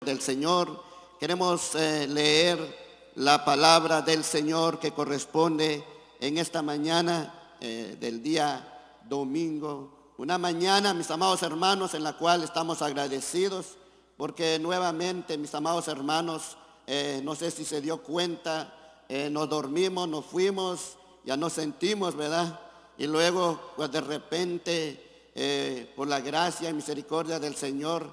del Señor. Queremos leer la palabra del Señor que corresponde en esta mañana del día domingo. Una mañana, mis amados hermanos, en la cual estamos agradecidos porque nuevamente, mis amados hermanos, no sé si se dio cuenta, nos dormimos, nos fuimos, ya nos sentimos, ¿verdad? Y luego, pues de repente, por la gracia y misericordia del Señor,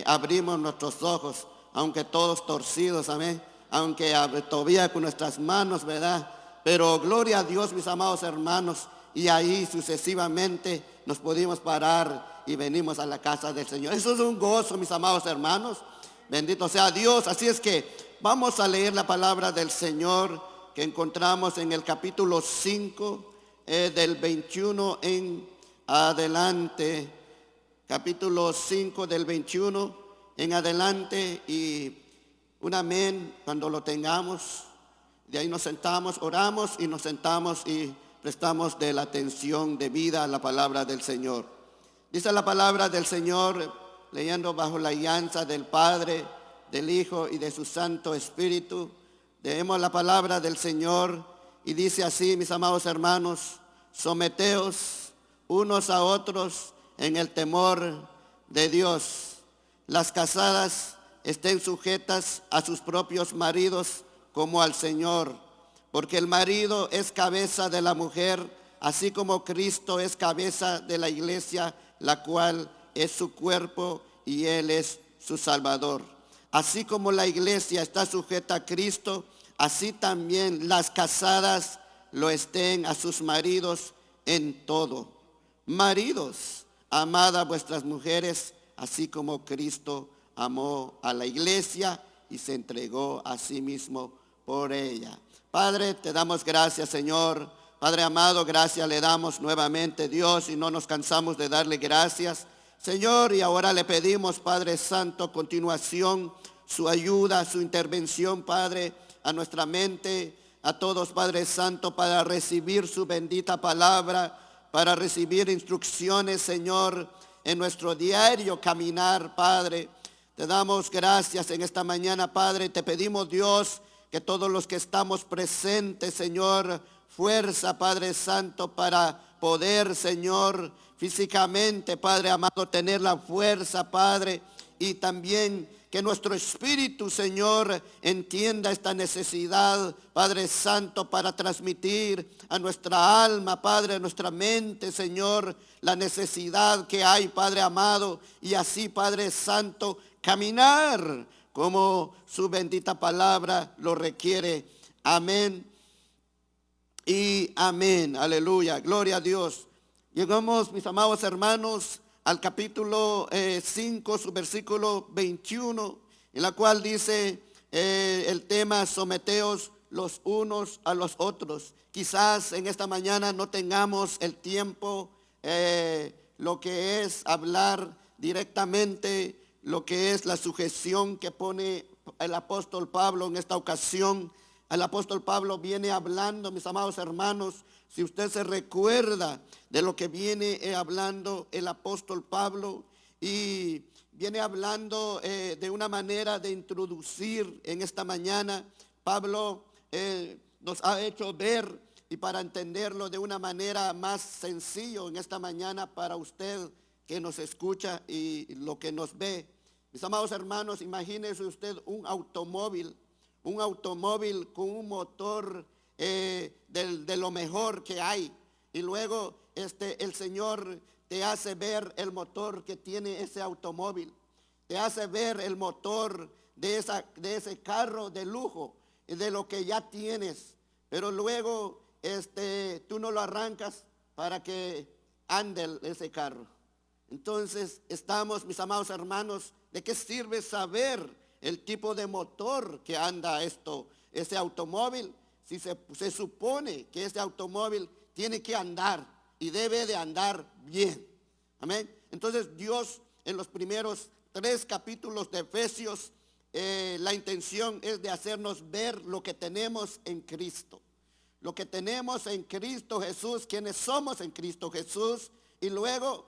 abrimos nuestros ojos, aunque todos torcidos, amén, aunque todavía con nuestras manos, ¿verdad? Pero gloria a Dios, mis amados hermanos, y ahí sucesivamente nos pudimos parar y venimos a la casa del Señor. Eso es un gozo, mis amados hermanos. Bendito sea Dios. Así es que vamos a leer la palabra del Señor que encontramos en el capítulo 5, del 21 en adelante. Capítulo 5 del 21 en adelante, y un amén cuando lo tengamos. De ahí nos sentamos, oramos y nos sentamos y prestamos de la atención debida a la palabra del Señor. Dice la palabra del Señor, leyendo bajo la guianza del Padre, del Hijo y de su Santo Espíritu. Leemos la palabra del Señor y dice así, mis amados hermanos: someteos unos a otros en el temor de Dios. Las casadas estén sujetas a sus propios maridos como al Señor, porque el marido es cabeza de la mujer, así como Cristo es cabeza de la iglesia, la cual es su cuerpo y Él es su Salvador. Así como la iglesia está sujeta a Cristo, así también las casadas lo estén a sus maridos en todo. Maridos, amad a vuestras mujeres, así como Cristo amó a la iglesia y se entregó a sí mismo por ella. Padre, te damos gracias, Señor. Padre amado, gracias le damos nuevamente, Dios, y no nos cansamos de darle gracias, Señor. Y ahora le pedimos, Padre Santo, continuación, su ayuda, su intervención, Padre, a nuestra mente, a todos, Padre Santo, para recibir su bendita palabra, para recibir instrucciones, Señor, en nuestro diario caminar, Padre. Te damos gracias en esta mañana, Padre. Te pedimos, Dios, que todos los que estamos presentes, Señor, fuerza, Padre Santo, para poder, Señor, físicamente, Padre amado, tener la fuerza, Padre, y también que nuestro espíritu, Señor, entienda esta necesidad, Padre Santo, para transmitir a nuestra alma, Padre, a nuestra mente, Señor, la necesidad que hay, Padre amado, y así, Padre Santo, caminar como su bendita palabra lo requiere. Amén y amén. Aleluya, gloria a Dios. Llegamos, mis amados hermanos, al capítulo 5, su versículo 21, en la cual dice el tema: someteos los unos a los otros. Quizás en esta mañana no tengamos el tiempo, lo que es hablar directamente, lo que es la sujeción que pone el apóstol Pablo en esta ocasión. El apóstol Pablo viene hablando, mis amados hermanos, si usted se recuerda de lo que viene hablando el apóstol Pablo, y viene hablando de una manera de introducir en esta mañana. Pablo nos ha hecho ver, y para entenderlo de una manera más sencillo en esta mañana para usted que nos escucha y lo que nos ve. Mis amados hermanos, imagínese usted un automóvil con un motor de lo mejor que hay, y luego el Señor te hace ver el motor que tiene ese automóvil, te hace ver el motor de ese carro de lujo, de lo que ya tienes, pero luego tú no lo arrancas para que ande ese carro. Entonces estamos, mis amados hermanos, ¿de qué sirve saber el tipo de motor que anda ese automóvil, si se supone que ese automóvil tiene que andar y debe de andar bien? Amén. Entonces Dios, en los primeros 3 capítulos de Efesios, la intención es de hacernos ver lo que tenemos en Cristo. Lo que tenemos en Cristo Jesús, quienes somos en Cristo Jesús, y luego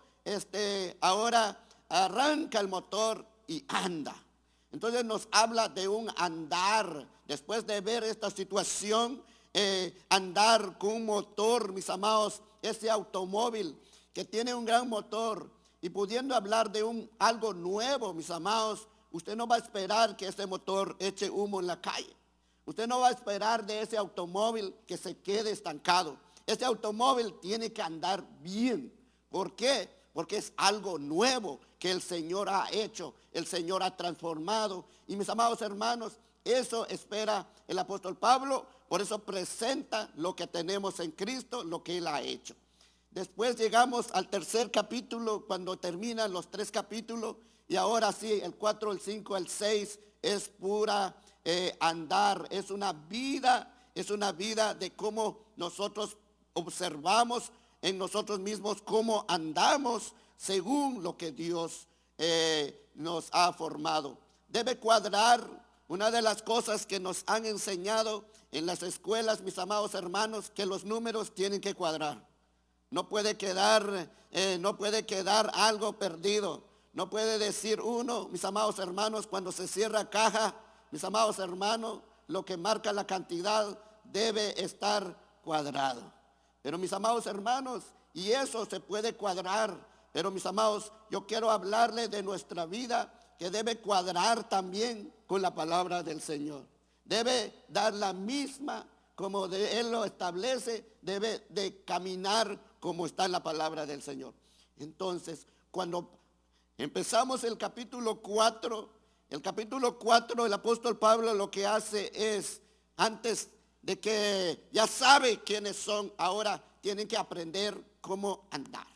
ahora arranca el motor y anda. Entonces nos habla de un andar. Después de ver esta situación, andar con un motor, mis amados, ese automóvil que tiene un gran motor, y pudiendo hablar de algo nuevo, mis amados, usted no va a esperar que ese motor eche humo en la calle. Usted no va a esperar de ese automóvil que se quede estancado. Ese automóvil tiene que andar bien. ¿Por qué? Porque es algo nuevo que el Señor ha hecho, el Señor ha transformado. Y mis amados hermanos, eso espera el apóstol Pablo, por eso presenta lo que tenemos en Cristo, lo que Él ha hecho. Después llegamos al tercer capítulo, cuando terminan los 3 capítulos, y ahora sí, el 4, el 5, el 6, es pura andar, es una vida de cómo nosotros observamos en nosotros mismos, cómo andamos según lo que Dios nos ha formado. Debe cuadrar. Una de las cosas que nos han enseñado en las escuelas, mis amados hermanos, que los números tienen que cuadrar. No puede quedar algo perdido. No puede decir uno, mis amados hermanos, cuando se cierra caja, mis amados hermanos, lo que marca la cantidad debe estar cuadrado. Pero mis amados hermanos, y eso se puede cuadrar. Pero mis amados, yo quiero hablarle de nuestra vida, que debe cuadrar también con la palabra del Señor. Debe dar la misma, como Él lo establece, debe de caminar como está en la palabra del Señor. Entonces, cuando empezamos el capítulo 4, el apóstol Pablo lo que hace es, antes de que ya sabe quiénes son, ahora tienen que aprender cómo andar,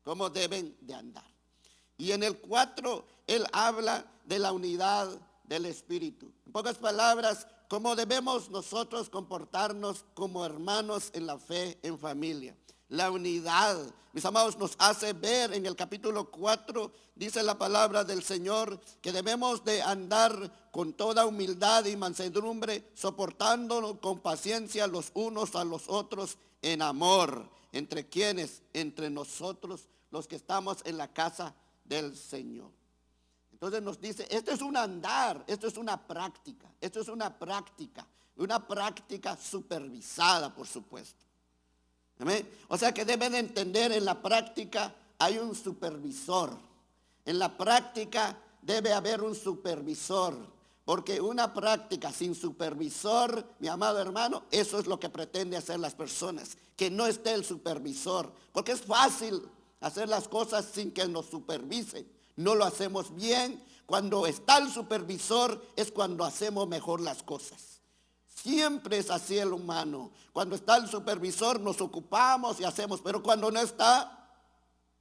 cómo deben de andar. Y en el 4, él habla de la unidad del Espíritu. En pocas palabras, cómo debemos nosotros comportarnos como hermanos en la fe, en familia. La unidad, mis amados, nos hace ver en el capítulo 4, dice la palabra del Señor, que debemos de andar con toda humildad y mansedumbre, soportándonos con paciencia los unos a los otros en amor. ¿Entre quiénes? Entre nosotros, los que estamos en la casa del Señor. Entonces nos dice, esto es un andar, esto es una práctica supervisada, por supuesto. ¿Amén? O sea que deben entender, en la práctica hay un supervisor. En la práctica debe haber un supervisor, porque una práctica sin supervisor, mi amado hermano, eso es lo que pretende hacer las personas, que no esté el supervisor, porque es fácil hacer las cosas sin que nos supervisen. No lo hacemos bien. Cuando está el supervisor es cuando hacemos mejor las cosas. Siempre es así el humano. Cuando está el supervisor nos ocupamos y hacemos, pero cuando no está,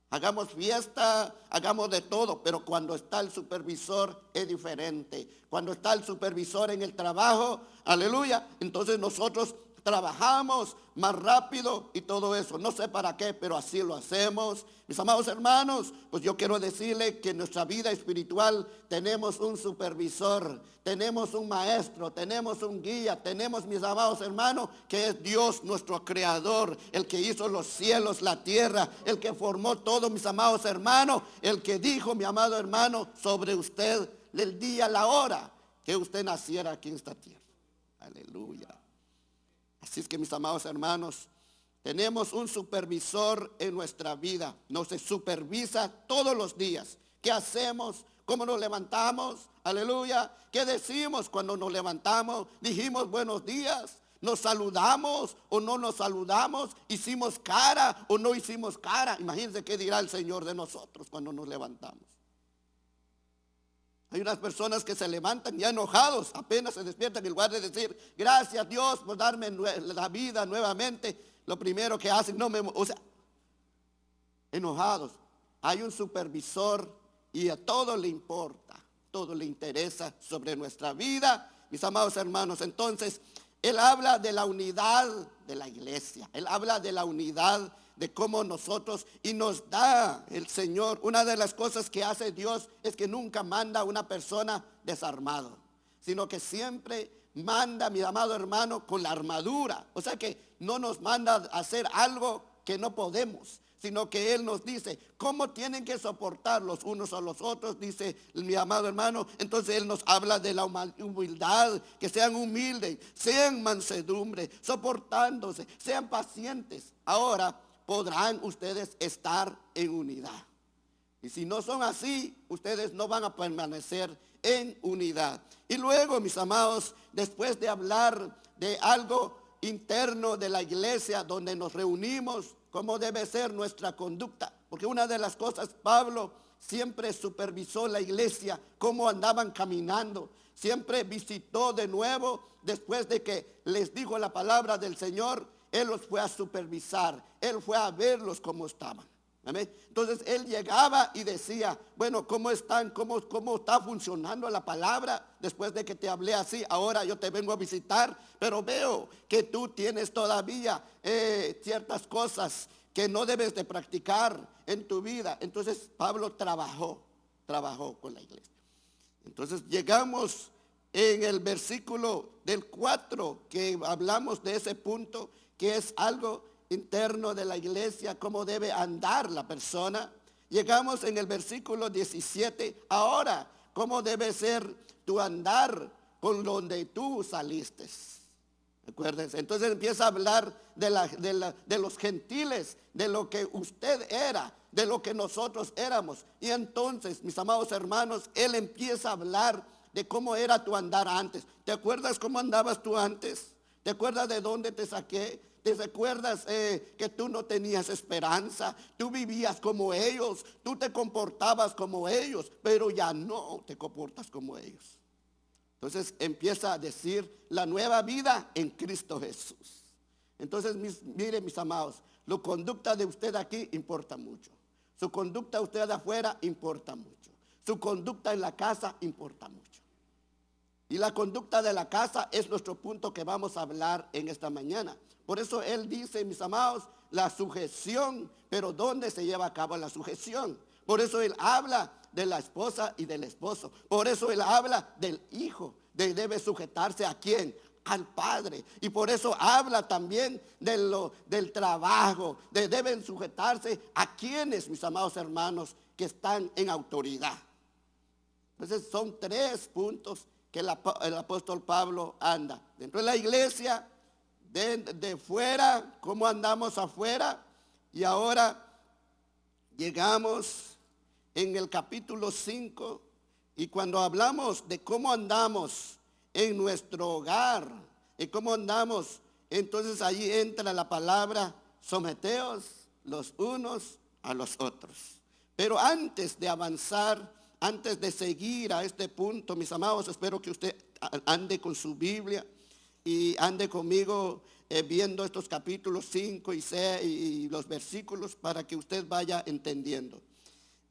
hagamos fiesta, hagamos de todo, pero cuando está el supervisor es diferente. Cuando está el supervisor en el trabajo, aleluya, entonces nosotros trabajamos más rápido y todo eso. No sé para qué, pero así lo hacemos. Mis amados hermanos, pues yo quiero decirle que en nuestra vida espiritual tenemos un supervisor, tenemos un maestro, tenemos un guía, tenemos, mis amados hermanos, que es Dios, nuestro creador, el que hizo los cielos, la tierra, el que formó todo, mis amados hermanos, el que dijo, mi amado hermano, sobre usted el día, la hora que usted naciera aquí en esta tierra. Aleluya. Así es que, mis amados hermanos, tenemos un supervisor en nuestra vida. Nos supervisa todos los días. ¿Qué hacemos? ¿Cómo nos levantamos? Aleluya. ¿Qué decimos cuando nos levantamos? Dijimos buenos días. ¿Nos saludamos o no nos saludamos? ¿Hicimos cara o no hicimos cara? Imagínense qué dirá el Señor de nosotros cuando nos levantamos. Hay unas personas que se levantan ya enojados, apenas se despiertan, en lugar de decir, gracias Dios por darme la vida nuevamente, lo primero que hacen, enojados. Hay un supervisor y a todo le importa, todo le interesa sobre nuestra vida, mis amados hermanos. Entonces, él habla de la unidad de la iglesia, él habla de la unidad de cómo nosotros, y nos da el Señor. Una de las cosas que hace Dios es que nunca manda a una persona desarmado, sino que siempre manda, mi amado hermano, con la armadura. O sea que no nos manda a hacer algo que no podemos, sino que Él nos dice cómo tienen que soportar los unos a los otros, dice mi amado hermano. Entonces Él nos habla de la humildad, que sean humildes, sean mansedumbre, soportándose, sean pacientes. Ahora podrán ustedes estar en unidad. Y si no son así, ustedes no van a permanecer en unidad. Y luego, mis amados, después de hablar de algo interno de la iglesia donde nos reunimos, cómo debe ser nuestra conducta, porque una de las cosas, Pablo siempre supervisó la iglesia, cómo andaban caminando, siempre visitó de nuevo, después de que les dijo la palabra del Señor, Él los fue a supervisar, Él fue a verlos cómo estaban. Amén. Entonces Él llegaba y decía, bueno, ¿cómo están? ¿Cómo está funcionando la palabra? Después de que te hablé así, ahora yo te vengo a visitar, pero veo que tú tienes todavía ciertas cosas que no debes de practicar en tu vida. Entonces Pablo trabajó con la iglesia. Entonces llegamos en el versículo del 4, que hablamos de ese punto, que es algo interno de la iglesia, cómo debe andar la persona. Llegamos en el versículo 17, ahora, cómo debe ser tu andar con donde tú saliste. Acuérdense, entonces empieza a hablar de los gentiles, de lo que usted era, de lo que nosotros éramos. Y entonces, mis amados hermanos, Él empieza a hablar de cómo era tu andar antes. ¿Te acuerdas cómo andabas tú antes? ¿Te acuerdas de dónde te saqué? ¿Te recuerdas que tú no tenías esperanza? Tú vivías como ellos, tú te comportabas como ellos, pero ya no te comportas como ellos. Entonces empieza a decir la nueva vida en Cristo Jesús. Entonces mire, mis amados, la conducta de usted aquí importa mucho. Su conducta de usted afuera importa mucho. Su conducta en la casa importa mucho. Y la conducta de la casa es nuestro punto que vamos a hablar en esta mañana. Por eso Él dice, mis amados, la sujeción, pero ¿dónde se lleva a cabo la sujeción? Por eso Él habla de la esposa y del esposo. Por eso Él habla del hijo, debe sujetarse ¿a quién? Al padre. Y por eso habla también del trabajo, deben sujetarse a quienes, mis amados hermanos, que están en autoridad. Entonces son 3 puntos que el apóstol Pablo anda. Dentro de la iglesia, de fuera, cómo andamos afuera. Y ahora llegamos en el capítulo 5. Y cuando hablamos de cómo andamos en nuestro hogar, y cómo andamos, entonces allí entra la palabra: someteos los unos a los otros. Pero antes de avanzar, antes de seguir a este punto, mis amados, espero que usted ande con su Biblia y ande conmigo viendo estos capítulos 5 y 6 y los versículos, para que usted vaya entendiendo.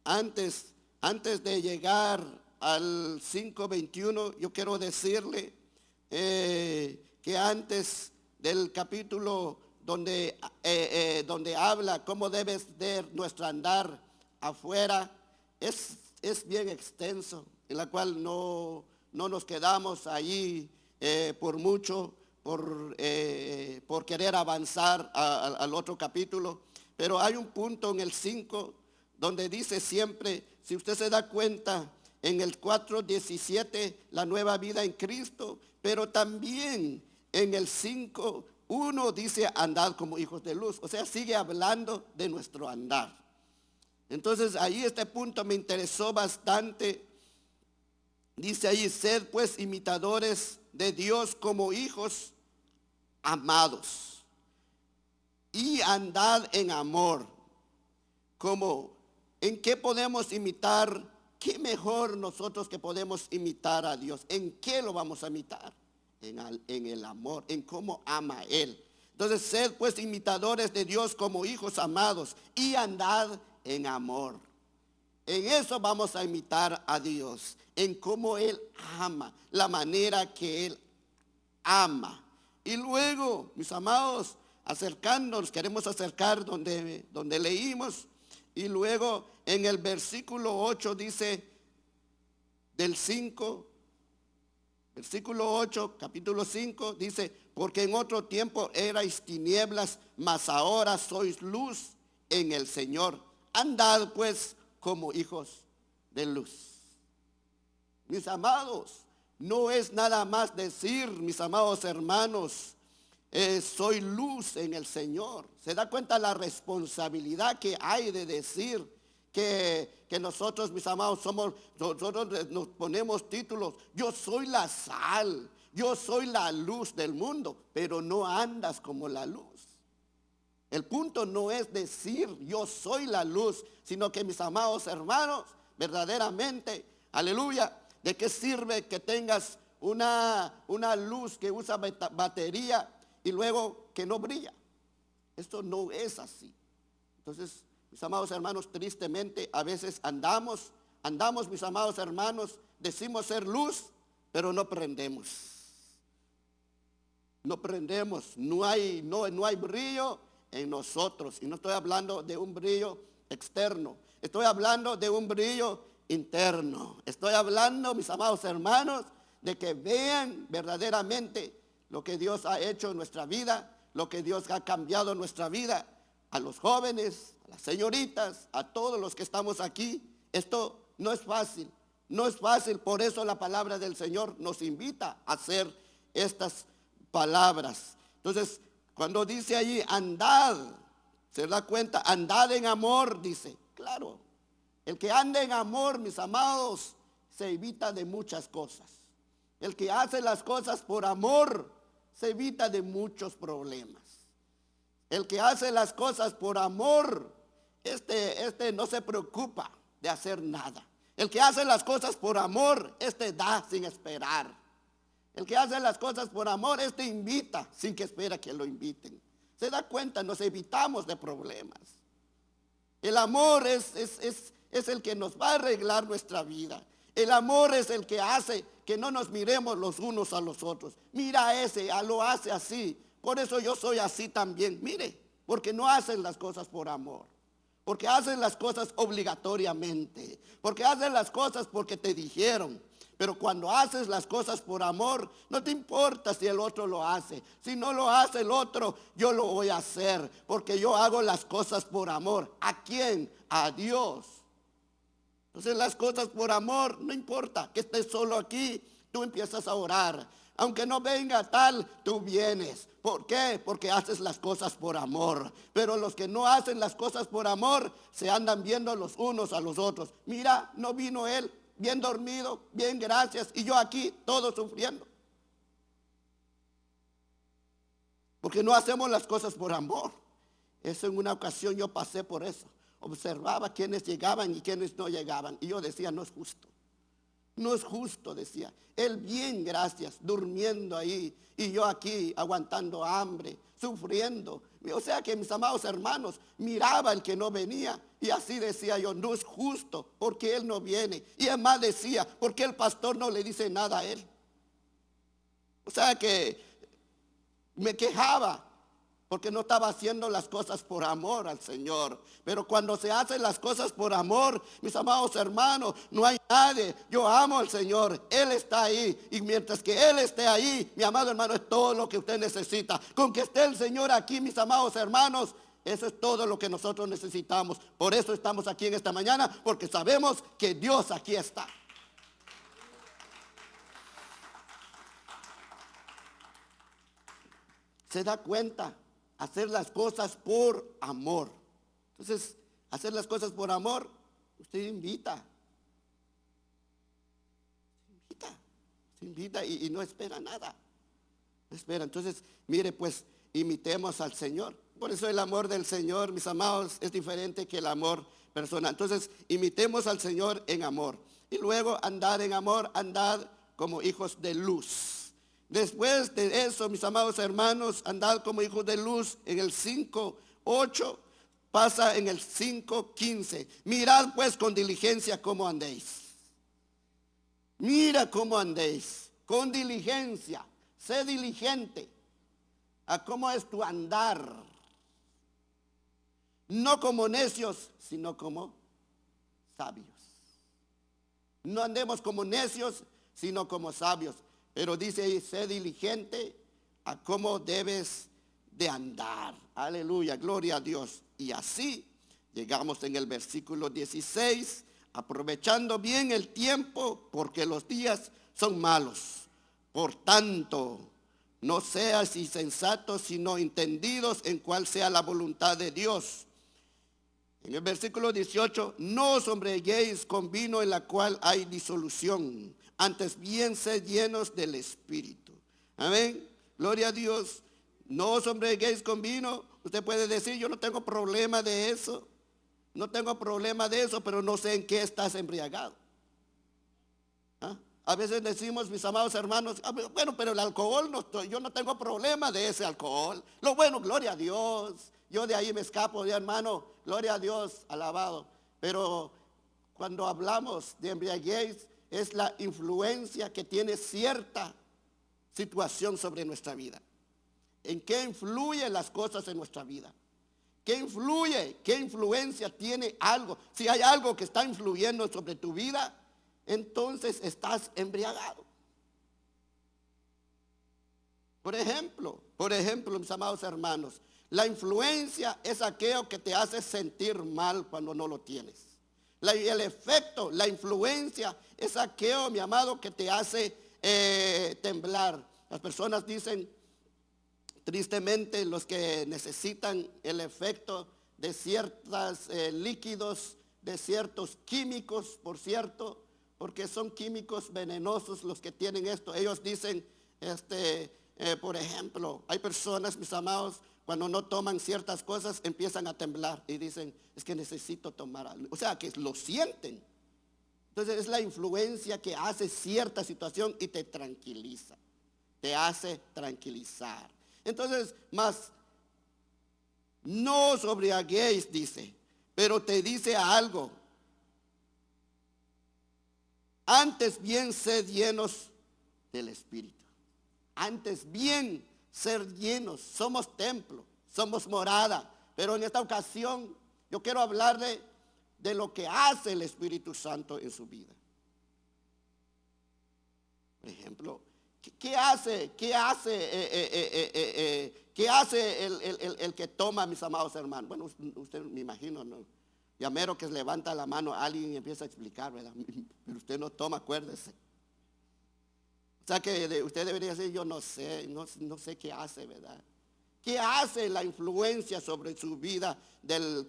Antes de llegar al 5:21, yo quiero decirle que antes del capítulo donde habla cómo debe ser nuestro andar afuera, es bien extenso, en la cual no nos quedamos allí por mucho, por querer avanzar al otro capítulo. Pero hay un punto en el 5 donde dice siempre, si usted se da cuenta, en el 4:17, la nueva vida en Cristo, pero también en el 5:1 dice andad como hijos de luz. O sea, sigue hablando de nuestro andar. Entonces ahí este punto me interesó bastante. Dice ahí, sed pues imitadores de Dios como hijos amados, y andad en amor. Como, ¿en qué podemos imitar? ¿Qué mejor nosotros que podemos imitar a Dios? ¿En qué lo vamos a imitar? En el amor, en cómo ama Él. Entonces, sed pues imitadores de Dios como hijos amados, y andad en amor. En eso vamos a imitar a Dios, en cómo Él ama, la manera que Él ama. Y luego, mis amados, queremos acercar donde leímos. Y luego en el versículo 8 dice del 5, versículo 8, capítulo 5, dice, porque en otro tiempo erais tinieblas, mas ahora sois luz en el Señor. Andad pues como hijos de luz. Mis amados, no es nada más decir, mis amados hermanos, soy luz en el Señor. ¿Se da cuenta la responsabilidad que hay de decir que nosotros, mis amados, nosotros nos ponemos títulos? Yo soy la sal, yo soy la luz del mundo, pero no andas como la luz. El punto no es decir yo soy la luz, sino que, mis amados hermanos, verdaderamente, aleluya, ¿de qué sirve que tengas una luz que usa batería y luego que no brilla? Esto no es así. Entonces, mis amados hermanos, tristemente a veces andamos, mis amados hermanos, decimos ser luz, pero no prendemos. No prendemos, no hay brillo en nosotros. Y no estoy hablando de un brillo externo, estoy hablando de un brillo interno. Estoy hablando, mis amados hermanos, de que vean verdaderamente lo que Dios ha hecho en nuestra vida, lo que Dios ha cambiado en nuestra vida. A los jóvenes, a las señoritas, a todos los que estamos aquí, esto no es fácil, no es fácil. Por eso la palabra del Señor nos invita a hacer estas palabras. Entonces, cuando dice allí andad, se da cuenta, andad en amor, dice, claro, el que anda en amor, mis amados, se evita de muchas cosas. El que hace las cosas por amor se evita de muchos problemas. El que hace las cosas por amor, este no se preocupa de hacer nada. El que hace las cosas por amor, da sin esperar. El que hace las cosas por amor, invita sin que espera que lo inviten. Se da cuenta, nos evitamos de problemas. El amor es el que nos va a arreglar nuestra vida. El amor es el que hace que no nos miremos los unos a los otros. Mira a ese, lo hace así. Por eso yo soy así también. Mire, porque no hacen las cosas por amor. Porque hacen las cosas obligatoriamente. Porque hacen las cosas porque te dijeron. Pero cuando haces las cosas por amor, no te importa si el otro lo hace. Si no lo hace el otro, yo lo voy a hacer. Porque yo hago las cosas por amor. ¿A quién? A Dios. Entonces las cosas por amor, no importa que estés solo aquí, tú empiezas a orar. Aunque no venga tal, tú vienes. ¿Por qué? Porque haces las cosas por amor. Pero los que no hacen las cosas por amor, se andan viendo los unos a los otros. Mira, no vino él, bien dormido, bien gracias, y yo aquí todo sufriendo. Porque no hacemos las cosas por amor. Eso en una ocasión yo pasé por eso. Observaba quienes llegaban y quienes no llegaban. Y yo decía, no es justo. No es justo, decía. Él bien, gracias, durmiendo ahí. Y yo aquí aguantando hambre, sufriendo. O sea que, mis amados hermanos, miraba el que no venía. Y así decía yo, no es justo porque él no viene. Y además decía, ¿por qué el pastor no le dice nada a él? O sea que me quejaba porque no estaba haciendo las cosas por amor al Señor. Pero cuando se hacen las cosas por amor, mis amados hermanos, no hay nadie. Yo amo al Señor, Él está ahí. Y mientras que Él esté ahí, mi amado hermano, es todo lo que usted necesita. Con que esté el Señor aquí, mis amados hermanos, eso es todo lo que nosotros necesitamos. Por eso estamos aquí en esta mañana, porque sabemos que Dios aquí está. ¿Se da cuenta? Hacer las cosas por amor. Entonces, hacer las cosas por amor, usted invita y no espera nada. No espera. Entonces, mire, pues, imitemos al Señor. Por eso el amor del Señor, mis amados, es diferente que el amor personal. Entonces, imitemos al Señor en amor. Y luego, andad en amor, andad como hijos de luz. Después de eso, mis amados hermanos, andad como hijos de luz en el 5:8, pasa en el 5:15. Mirad pues con diligencia cómo andéis. Mira cómo andéis, con diligencia, sé diligente a cómo es tu andar. No como necios, sino como sabios. No andemos como necios, sino como sabios. Pero dice ahí, sé diligente a cómo debes de andar. Aleluya, gloria a Dios. Y así llegamos en el versículo 16, aprovechando bien el tiempo, porque los días son malos. Por tanto, no seas insensatos, sino entendidos en cuál sea la voluntad de Dios. En el versículo 18, no os embriaguéis con vino en la cual hay disolución, antes bien sed llenos del Espíritu. Amén, gloria a Dios. No os embriaguéis con vino. Usted puede decir, yo no tengo problema de eso. No tengo problema de eso, pero no sé en qué estás embriagado. ¿Ah? A veces decimos, mis amados hermanos, bueno, pero el alcohol, yo no tengo problema de ese alcohol. Lo bueno, gloria a Dios. Yo de ahí me escapo, hermano, gloria a Dios, alabado. Pero cuando hablamos de embriaguez, es la influencia que tiene cierta situación sobre nuestra vida. ¿En qué influyen las cosas en nuestra vida? ¿Qué influye? ¿Qué influencia tiene algo? Si hay algo que está influyendo sobre tu vida, entonces estás embriagado. Por ejemplo, mis amados hermanos, la influencia es aquello que te hace sentir mal cuando no lo tienes. El efecto, la influencia es aquello, mi amado, que te hace temblar. Las personas dicen, tristemente, los que necesitan el efecto de ciertos líquidos, de ciertos químicos, por cierto, porque son químicos venenosos los que tienen esto. Ellos dicen, por ejemplo, hay personas, mis amados, cuando no toman ciertas cosas empiezan a temblar y dicen, es que necesito tomar algo. O sea, que lo sienten. Entonces es la influencia que hace cierta situación y te tranquiliza. Te hace tranquilizar. Entonces, más, no os embriaguéis, dice, pero te dice algo. Antes bien sed llenos del Espíritu. Antes bien ser llenos. Somos templo, somos morada. Pero en esta ocasión yo quiero hablarle de lo que hace el Espíritu Santo en su vida. Por ejemplo, ¿qué hace el que toma, mis amados hermanos? Bueno, usted me imagino, ¿no? Ya mero que levanta la mano a alguien y empieza a explicar, ¿verdad? Pero usted no toma, acuérdese. O sea que usted debería decir, yo no sé qué hace, ¿verdad? ¿Qué hace la influencia sobre su vida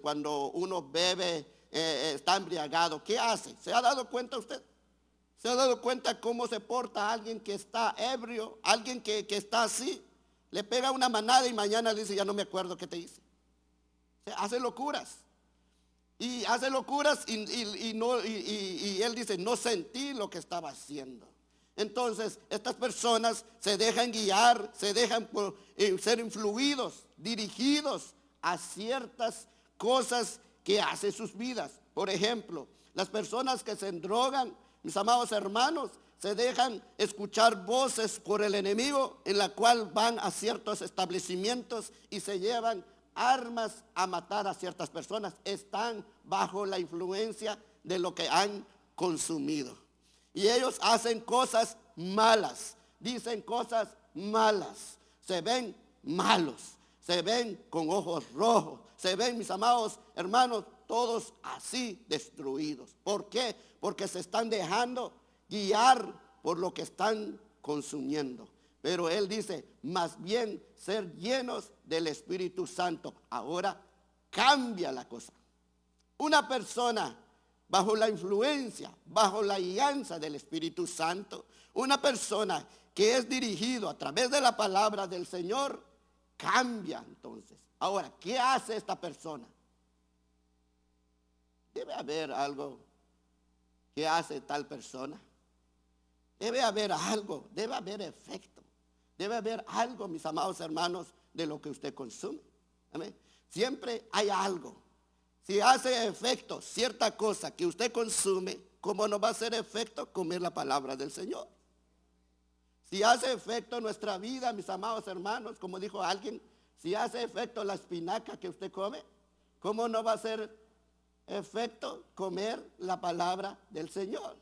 cuando uno bebe, está embriagado? ¿Qué hace? ¿Se ha dado cuenta usted? ¿Se ha dado cuenta cómo se porta alguien que está ebrio? Alguien que está así. Le pega una manada y mañana le dice, ya no me acuerdo qué te hice. Se hace locuras. Y hace locuras y él dice, no sentí lo que estaba haciendo. Entonces, estas personas se dejan guiar, se dejan ser influidos, dirigidos a ciertas cosas que hacen sus vidas. Por ejemplo, las personas que se endrogan, mis amados hermanos, se dejan escuchar voces por el enemigo, en la cual van a ciertos establecimientos y se llevan armas a matar a ciertas personas. Están bajo la influencia de lo que han consumido. Y ellos hacen cosas malas, dicen cosas malas, se ven malos, se ven con ojos rojos, se ven, mis amados hermanos, todos así destruidos. ¿Por qué? Porque se están dejando guiar por lo que están consumiendo. Pero él dice, más bien ser llenos del Espíritu Santo. Ahora cambia la cosa. Una persona bajo la influencia, bajo la guianza del Espíritu Santo, una persona que es dirigido a través de la palabra del Señor, cambia entonces. Ahora, ¿qué hace esta persona? Debe haber algo que hace tal persona. Debe haber algo, debe haber efecto. Debe haber algo, mis amados hermanos, de lo que usted consume. Amén. Siempre hay algo. Si hace efecto cierta cosa que usted consume, ¿cómo no va a hacer efecto comer la palabra del Señor? Si hace efecto en nuestra vida, mis amados hermanos, como dijo alguien, si hace efecto la espinaca que usted come, ¿cómo no va a hacer efecto comer la palabra del Señor?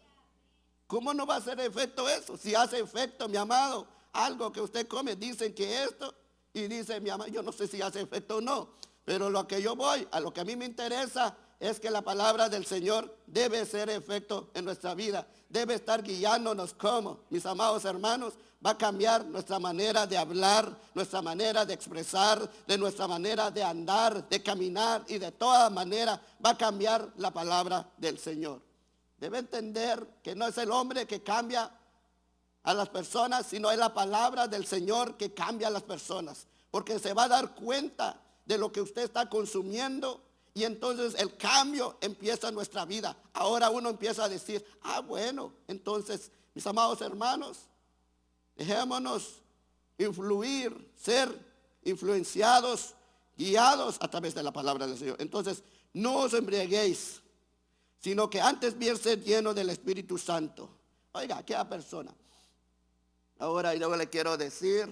¿Cómo no va a hacer efecto eso? Si hace efecto, mi amado, algo que usted come, dicen que esto, y dice mi amado, yo no sé si hace efecto o no, pero lo que yo voy, a lo que a mí me interesa es que la palabra del Señor debe ser efecto en nuestra vida, debe estar guiándonos como, mis amados hermanos, va a cambiar nuestra manera de hablar, nuestra manera de expresar, de nuestra manera de andar, de caminar, y de toda manera va a cambiar la palabra del Señor. Debe entender que no es el hombre que cambia a las personas, sino es la palabra del Señor que cambia a las personas, porque se va a dar cuenta de lo que usted está consumiendo, y entonces el cambio empieza en nuestra vida. Ahora uno empieza a decir, bueno, entonces, mis amados hermanos, dejémonos influir, ser influenciados, guiados a través de la palabra del Señor. Entonces, no os embriaguéis, sino que antes bien ser lleno del Espíritu Santo. Oiga, aquella persona. Ahora, y luego le quiero decir,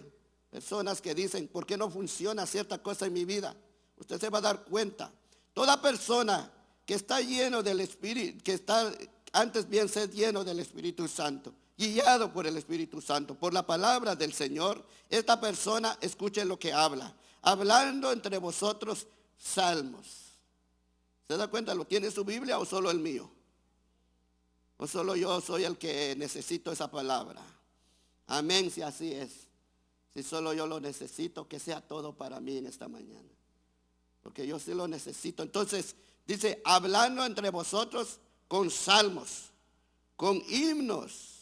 personas que dicen, ¿por qué no funciona cierta cosa en mi vida? Usted se va a dar cuenta. Toda persona que está lleno del Espíritu, que está antes bien ser lleno del Espíritu Santo, guiado por el Espíritu Santo, por la palabra del Señor, esta persona escuche lo que habla, hablando entre vosotros salmos. ¿Se da cuenta? ¿Lo tiene su Biblia o solo el mío? ¿O solo yo soy el que necesito esa palabra? Amén, si así es. Si solo yo lo necesito, que sea todo para mí en esta mañana, porque yo sí lo necesito. Entonces dice, hablando entre vosotros con salmos, con himnos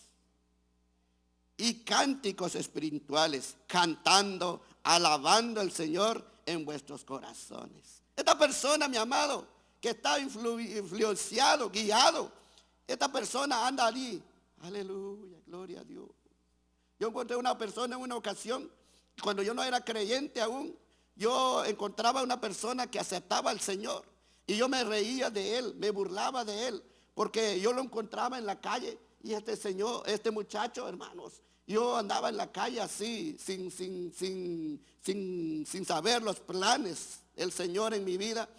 y cánticos espirituales, cantando, alabando al Señor en vuestros corazones. Esta persona, mi amado, que está influenciado, guiado, esta persona anda allí, aleluya, gloria a Dios. Yo encontré una persona en una ocasión, cuando yo no era creyente aún, yo encontraba una persona que aceptaba al Señor, y yo me reía de él, me burlaba de él, porque yo lo encontraba en la calle, y este señor, este muchacho, hermanos, yo andaba en la calle así, sin saber los planes del Señor en mi vida.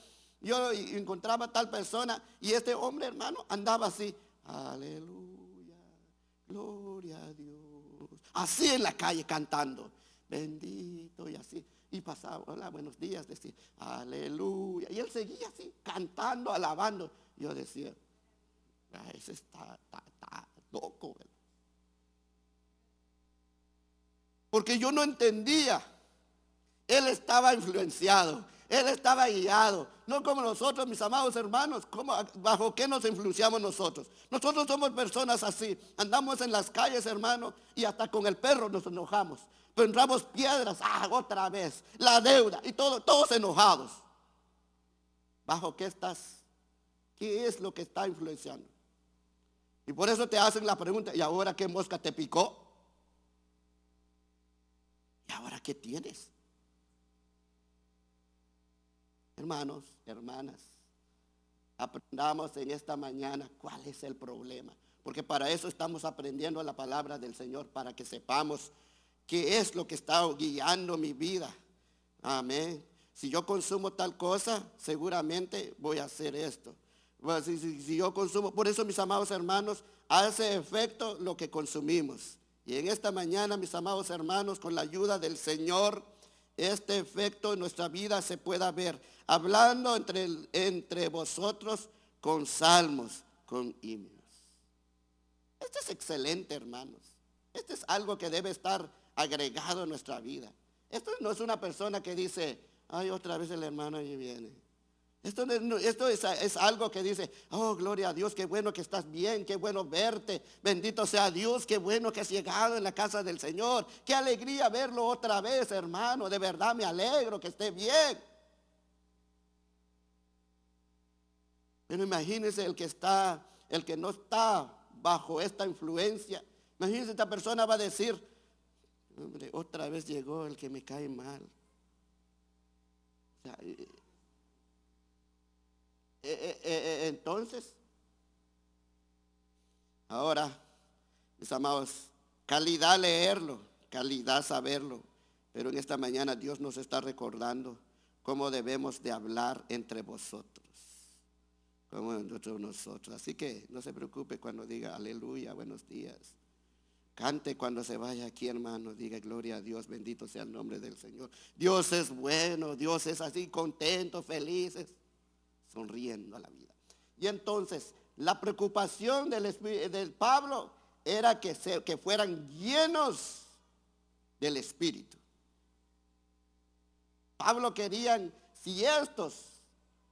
Yo encontraba a tal persona, y este hombre, hermano, andaba así, aleluya, gloria a Dios, así en la calle cantando, bendito, y así. Y pasaba, hola, buenos días, decía, aleluya. Y él seguía así, cantando, alabando. Yo decía, ese está loco, ¿verdad? Porque yo no entendía. Él estaba influenciado, él estaba guiado. No como nosotros, mis amados hermanos, ¿bajo qué nos influenciamos nosotros? Nosotros somos personas así. Andamos en las calles, hermano, y hasta con el perro nos enojamos. Encontramos piedras, otra vez, la deuda, y todos enojados. ¿Bajo qué estás? ¿Qué es lo que está influenciando? Y por eso te hacen la pregunta, ¿y ahora qué mosca te picó? ¿Y ahora qué tienes? Hermanos, hermanas, aprendamos en esta mañana cuál es el problema. Porque para eso estamos aprendiendo la palabra del Señor, para que sepamos qué es lo que está guiando mi vida. Amén. Si yo consumo tal cosa, seguramente voy a hacer esto. Bueno, si yo consumo, por eso, mis amados hermanos, hace efecto lo que consumimos. Y en esta mañana, mis amados hermanos, con la ayuda del Señor, este efecto en nuestra vida se pueda ver. Hablando entre vosotros con salmos, con himnos. Esto es excelente, hermanos. Esto es algo que debe estar agregado en nuestra vida. Esto no es una persona que dice, otra vez el hermano allí viene. Esto es algo que dice, gloria a Dios, qué bueno que estás bien, qué bueno verte, bendito sea Dios, qué bueno que has llegado en la casa del Señor, qué alegría verlo otra vez, hermano, de verdad me alegro que esté bien. Pero imagínense el que no está bajo esta influencia. Imagínense, esta persona va a decir, hombre, otra vez llegó el que me cae mal. O sea, entonces, ahora, mis amados, calidad leerlo, calidad saberlo, pero en esta mañana Dios nos está recordando cómo debemos de hablar entre vosotros. como nosotros. Así que no se preocupe cuando diga aleluya, buenos días. Cante cuando se vaya aquí, hermano, diga gloria a Dios, bendito sea el nombre del Señor. Dios es bueno, Dios es así, contento, felices, sonriendo a la vida. Y entonces, la preocupación del Pablo era que fueran llenos del Espíritu. Pablo querían, si estos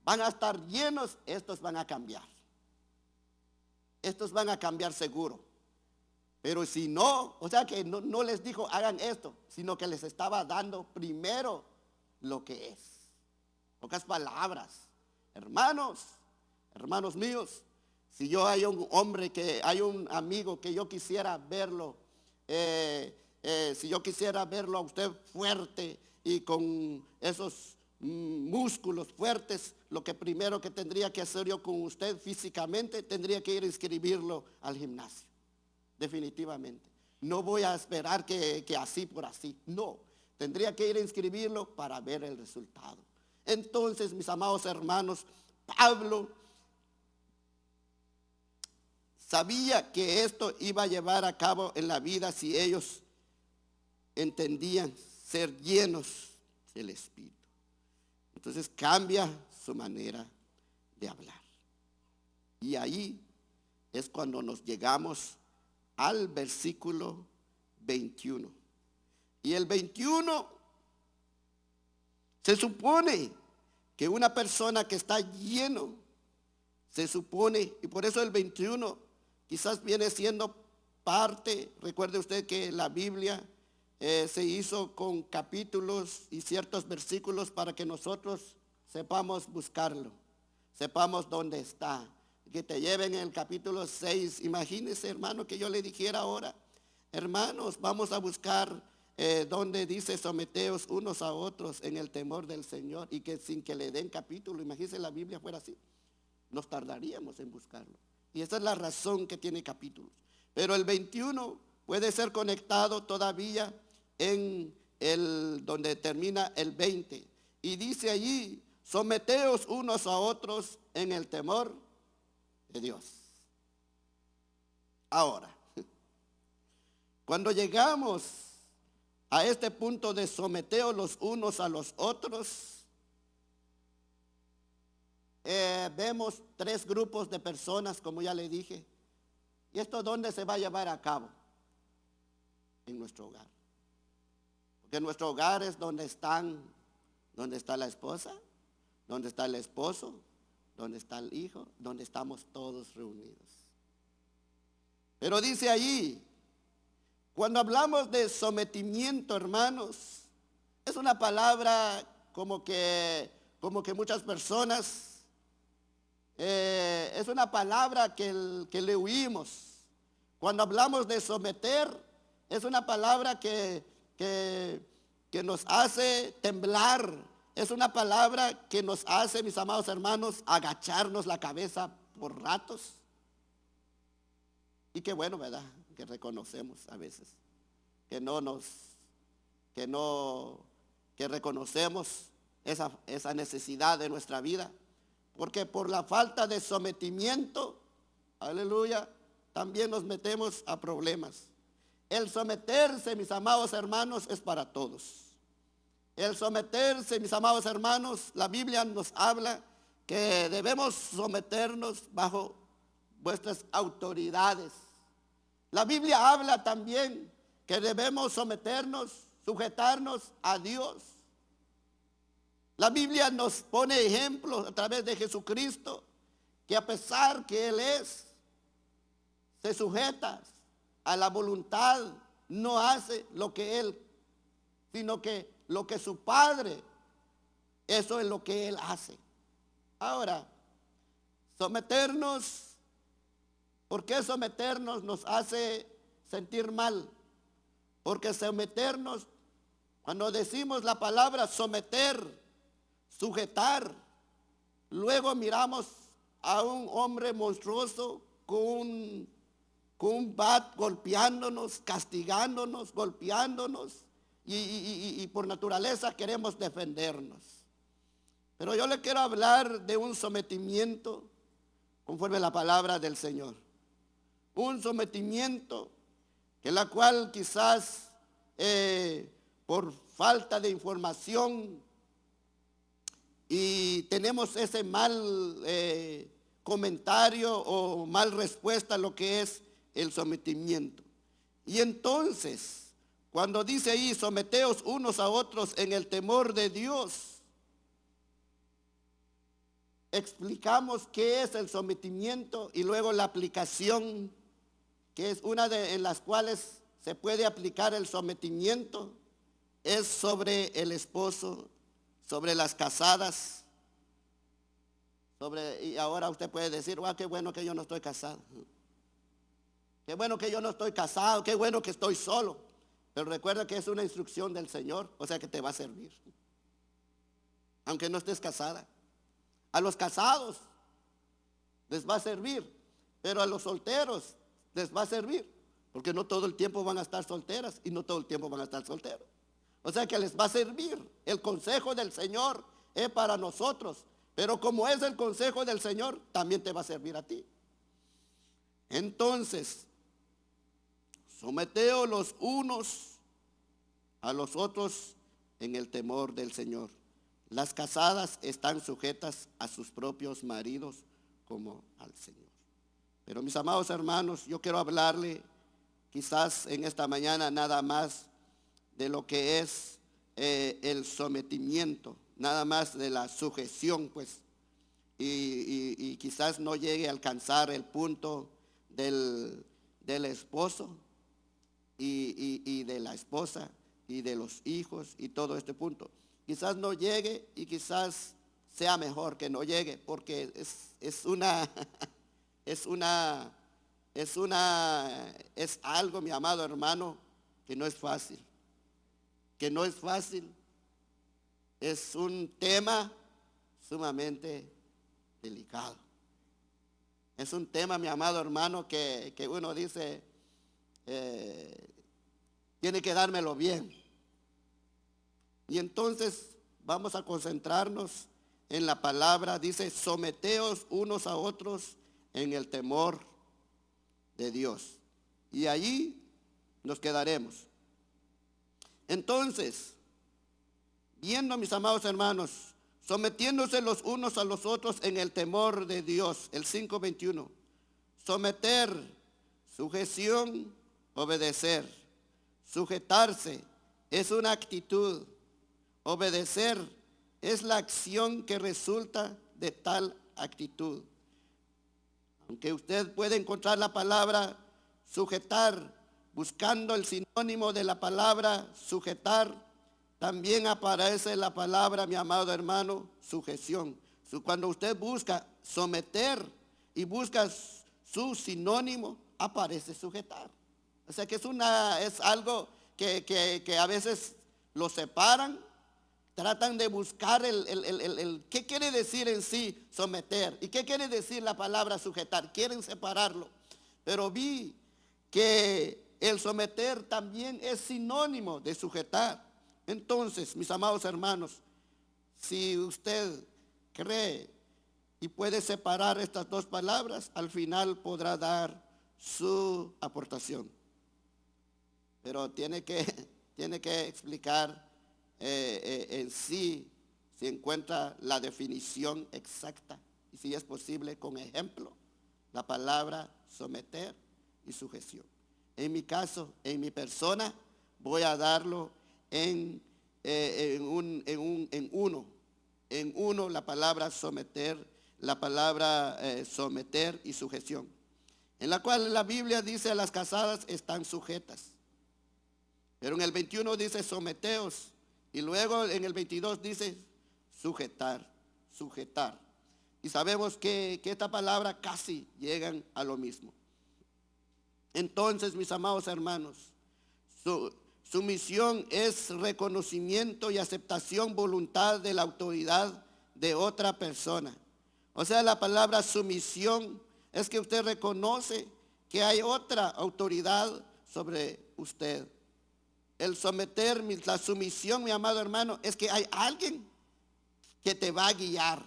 van a estar llenos, estos van a cambiar. Estos van a cambiar seguro. Pero si no, o sea que no les dijo hagan esto, sino que les estaba dando primero lo que es. Pocas palabras. Hermanos míos, si yo hay un hombre hay un amigo que yo quisiera verlo, si yo quisiera verlo a usted fuerte y con esos músculos fuertes, lo que primero que tendría que hacer yo con usted físicamente, tendría que ir a inscribirlo al gimnasio. Definitivamente. No voy a esperar que así por así. No. Tendría que ir a inscribirlo para ver el resultado. Entonces, mis amados hermanos, Pablo sabía que esto iba a llevar a cabo en la vida si ellos entendían ser llenos del Espíritu. Entonces cambia su manera de hablar. Y ahí es cuando nos llegamos al versículo 21. Y el 21 se supone que una persona que está lleno, se supone, y por eso el 21 quizás viene siendo parte, recuerde usted que la Biblia se hizo con capítulos y ciertos versículos para que nosotros sepamos buscarlo, sepamos dónde está. Que te lleven en el capítulo 6. Imagínese, hermano, que yo le dijera ahora, hermanos, vamos a buscar donde dice someteos unos a otros en el temor del Señor, y que sin que le den capítulo, imagínese la Biblia fuera así, nos tardaríamos en buscarlo. Y esa es la razón que tiene capítulos. Pero el 21 puede ser conectado todavía en donde termina el 20. Y dice allí, someteos unos a otros en el temor de Dios. Ahora, cuando llegamos a este punto de someteos los unos a los otros, vemos tres grupos de personas, como ya le dije. ¿Y esto dónde se va a llevar a cabo? En nuestro hogar. Porque en nuestro hogar es donde está la esposa, donde está el esposo, donde está el hijo, donde estamos todos reunidos. Pero dice allí, cuando hablamos de sometimiento, hermanos, es una palabra como que muchas personas, es una palabra que le huimos. Cuando hablamos de someter, es una palabra que nos hace temblar. Es una palabra que nos hace, mis amados hermanos, agacharnos la cabeza por ratos. Y qué bueno, ¿verdad? Que reconocemos a veces que reconocemos esa necesidad de nuestra vida. Porque por la falta de sometimiento, aleluya, también nos metemos a problemas. El someterse, mis amados hermanos, es para todos. El someterse, mis amados hermanos, la Biblia nos habla que debemos someternos bajo vuestras autoridades. La Biblia habla también que debemos sujetarnos a Dios. La Biblia nos pone ejemplos a través de Jesucristo, que a pesar que Él se sujeta a la voluntad, no hace lo que Él, sino que lo que su Padre, eso es lo que Él hace. Ahora, someternos, ¿por qué someternos nos hace sentir mal? Porque someternos, cuando decimos la palabra someter, sujetar, luego miramos a un hombre monstruoso con un bat golpeándonos, castigándonos, golpeándonos, y por naturaleza queremos defendernos. Pero yo le quiero hablar de un sometimiento conforme a la palabra del Señor. Un sometimiento en la cual quizás por falta de información y tenemos ese mal comentario o mal respuesta a lo que es el sometimiento. Y entonces, cuando dice ahí, someteos unos a otros en el temor de Dios, explicamos qué es el sometimiento y luego la aplicación, que es una en las cuales se puede aplicar el sometimiento, es sobre el esposo, sobre las casadas, y ahora usted puede decir, qué bueno que yo no estoy casado, qué bueno que yo no estoy casado, qué bueno que estoy solo. Pero recuerda que es una instrucción del Señor, o sea que te va a servir, aunque no estés casada. A los casados les va a servir, pero a los solteros les va a servir, porque no todo el tiempo van a estar solteras y no todo el tiempo van a estar solteros. O sea que les va a servir. El consejo del Señor es para nosotros, pero como es el consejo del Señor, también te va a servir a ti. Entonces, someteos los unos a los otros en el temor del Señor. Las casadas están sujetas a sus propios maridos como al Señor. Pero mis amados hermanos, yo quiero hablarle quizás en esta mañana nada más de lo que es el sometimiento, nada más de la sujeción, pues, y quizás no llegue a alcanzar el punto del esposo y de la esposa y de los hijos y todo este punto. Quizás no llegue y quizás sea mejor que no llegue, porque es algo, mi amado hermano, que no es fácil. Que no es fácil. Es un tema sumamente delicado. Es un tema, mi amado hermano, que uno dice, tiene que dármelo bien. Y entonces vamos a concentrarnos en la palabra. Dice, someteos unos a otros en el temor de Dios. Y allí nos quedaremos. Entonces, viendo, mis amados hermanos, sometiéndose los unos a los otros en el temor de Dios, el 5:21, someter, sujeción, obedecer, sujetarse es una actitud, obedecer es la acción que resulta de tal actitud. Aunque usted puede encontrar la palabra sujetar, buscando el sinónimo de la palabra sujetar, también aparece la palabra, mi amado hermano, sujeción. Cuando usted busca someter y busca su sinónimo, aparece sujetar. O sea que es algo que a veces lo separan, tratan de buscar qué quiere decir en sí someter y qué quiere decir la palabra sujetar. Quieren separarlo, pero vi que el someter también es sinónimo de sujetar. Entonces, mis amados hermanos, si usted cree y puede separar estas dos palabras, al final podrá dar su aportación. Pero tiene que explicar en sí, si encuentra la definición exacta y si es posible con ejemplo, la palabra someter y sujeción. En mi caso, en mi persona, voy a darlo en uno la palabra someter, someter y sujeción, en la cual la Biblia dice a las casadas están sujetas, pero en el 21 dice someteos y luego en el 22 dice sujetar. Y sabemos que esta palabra casi llegan a lo mismo. Entonces, mis amados hermanos, sumisión es reconocimiento y aceptación voluntad de la autoridad de otra persona. O sea, la palabra sumisión es que usted reconoce que hay otra autoridad sobre usted. El someter, la sumisión, mi amado hermano, es que hay alguien que te va a guiar,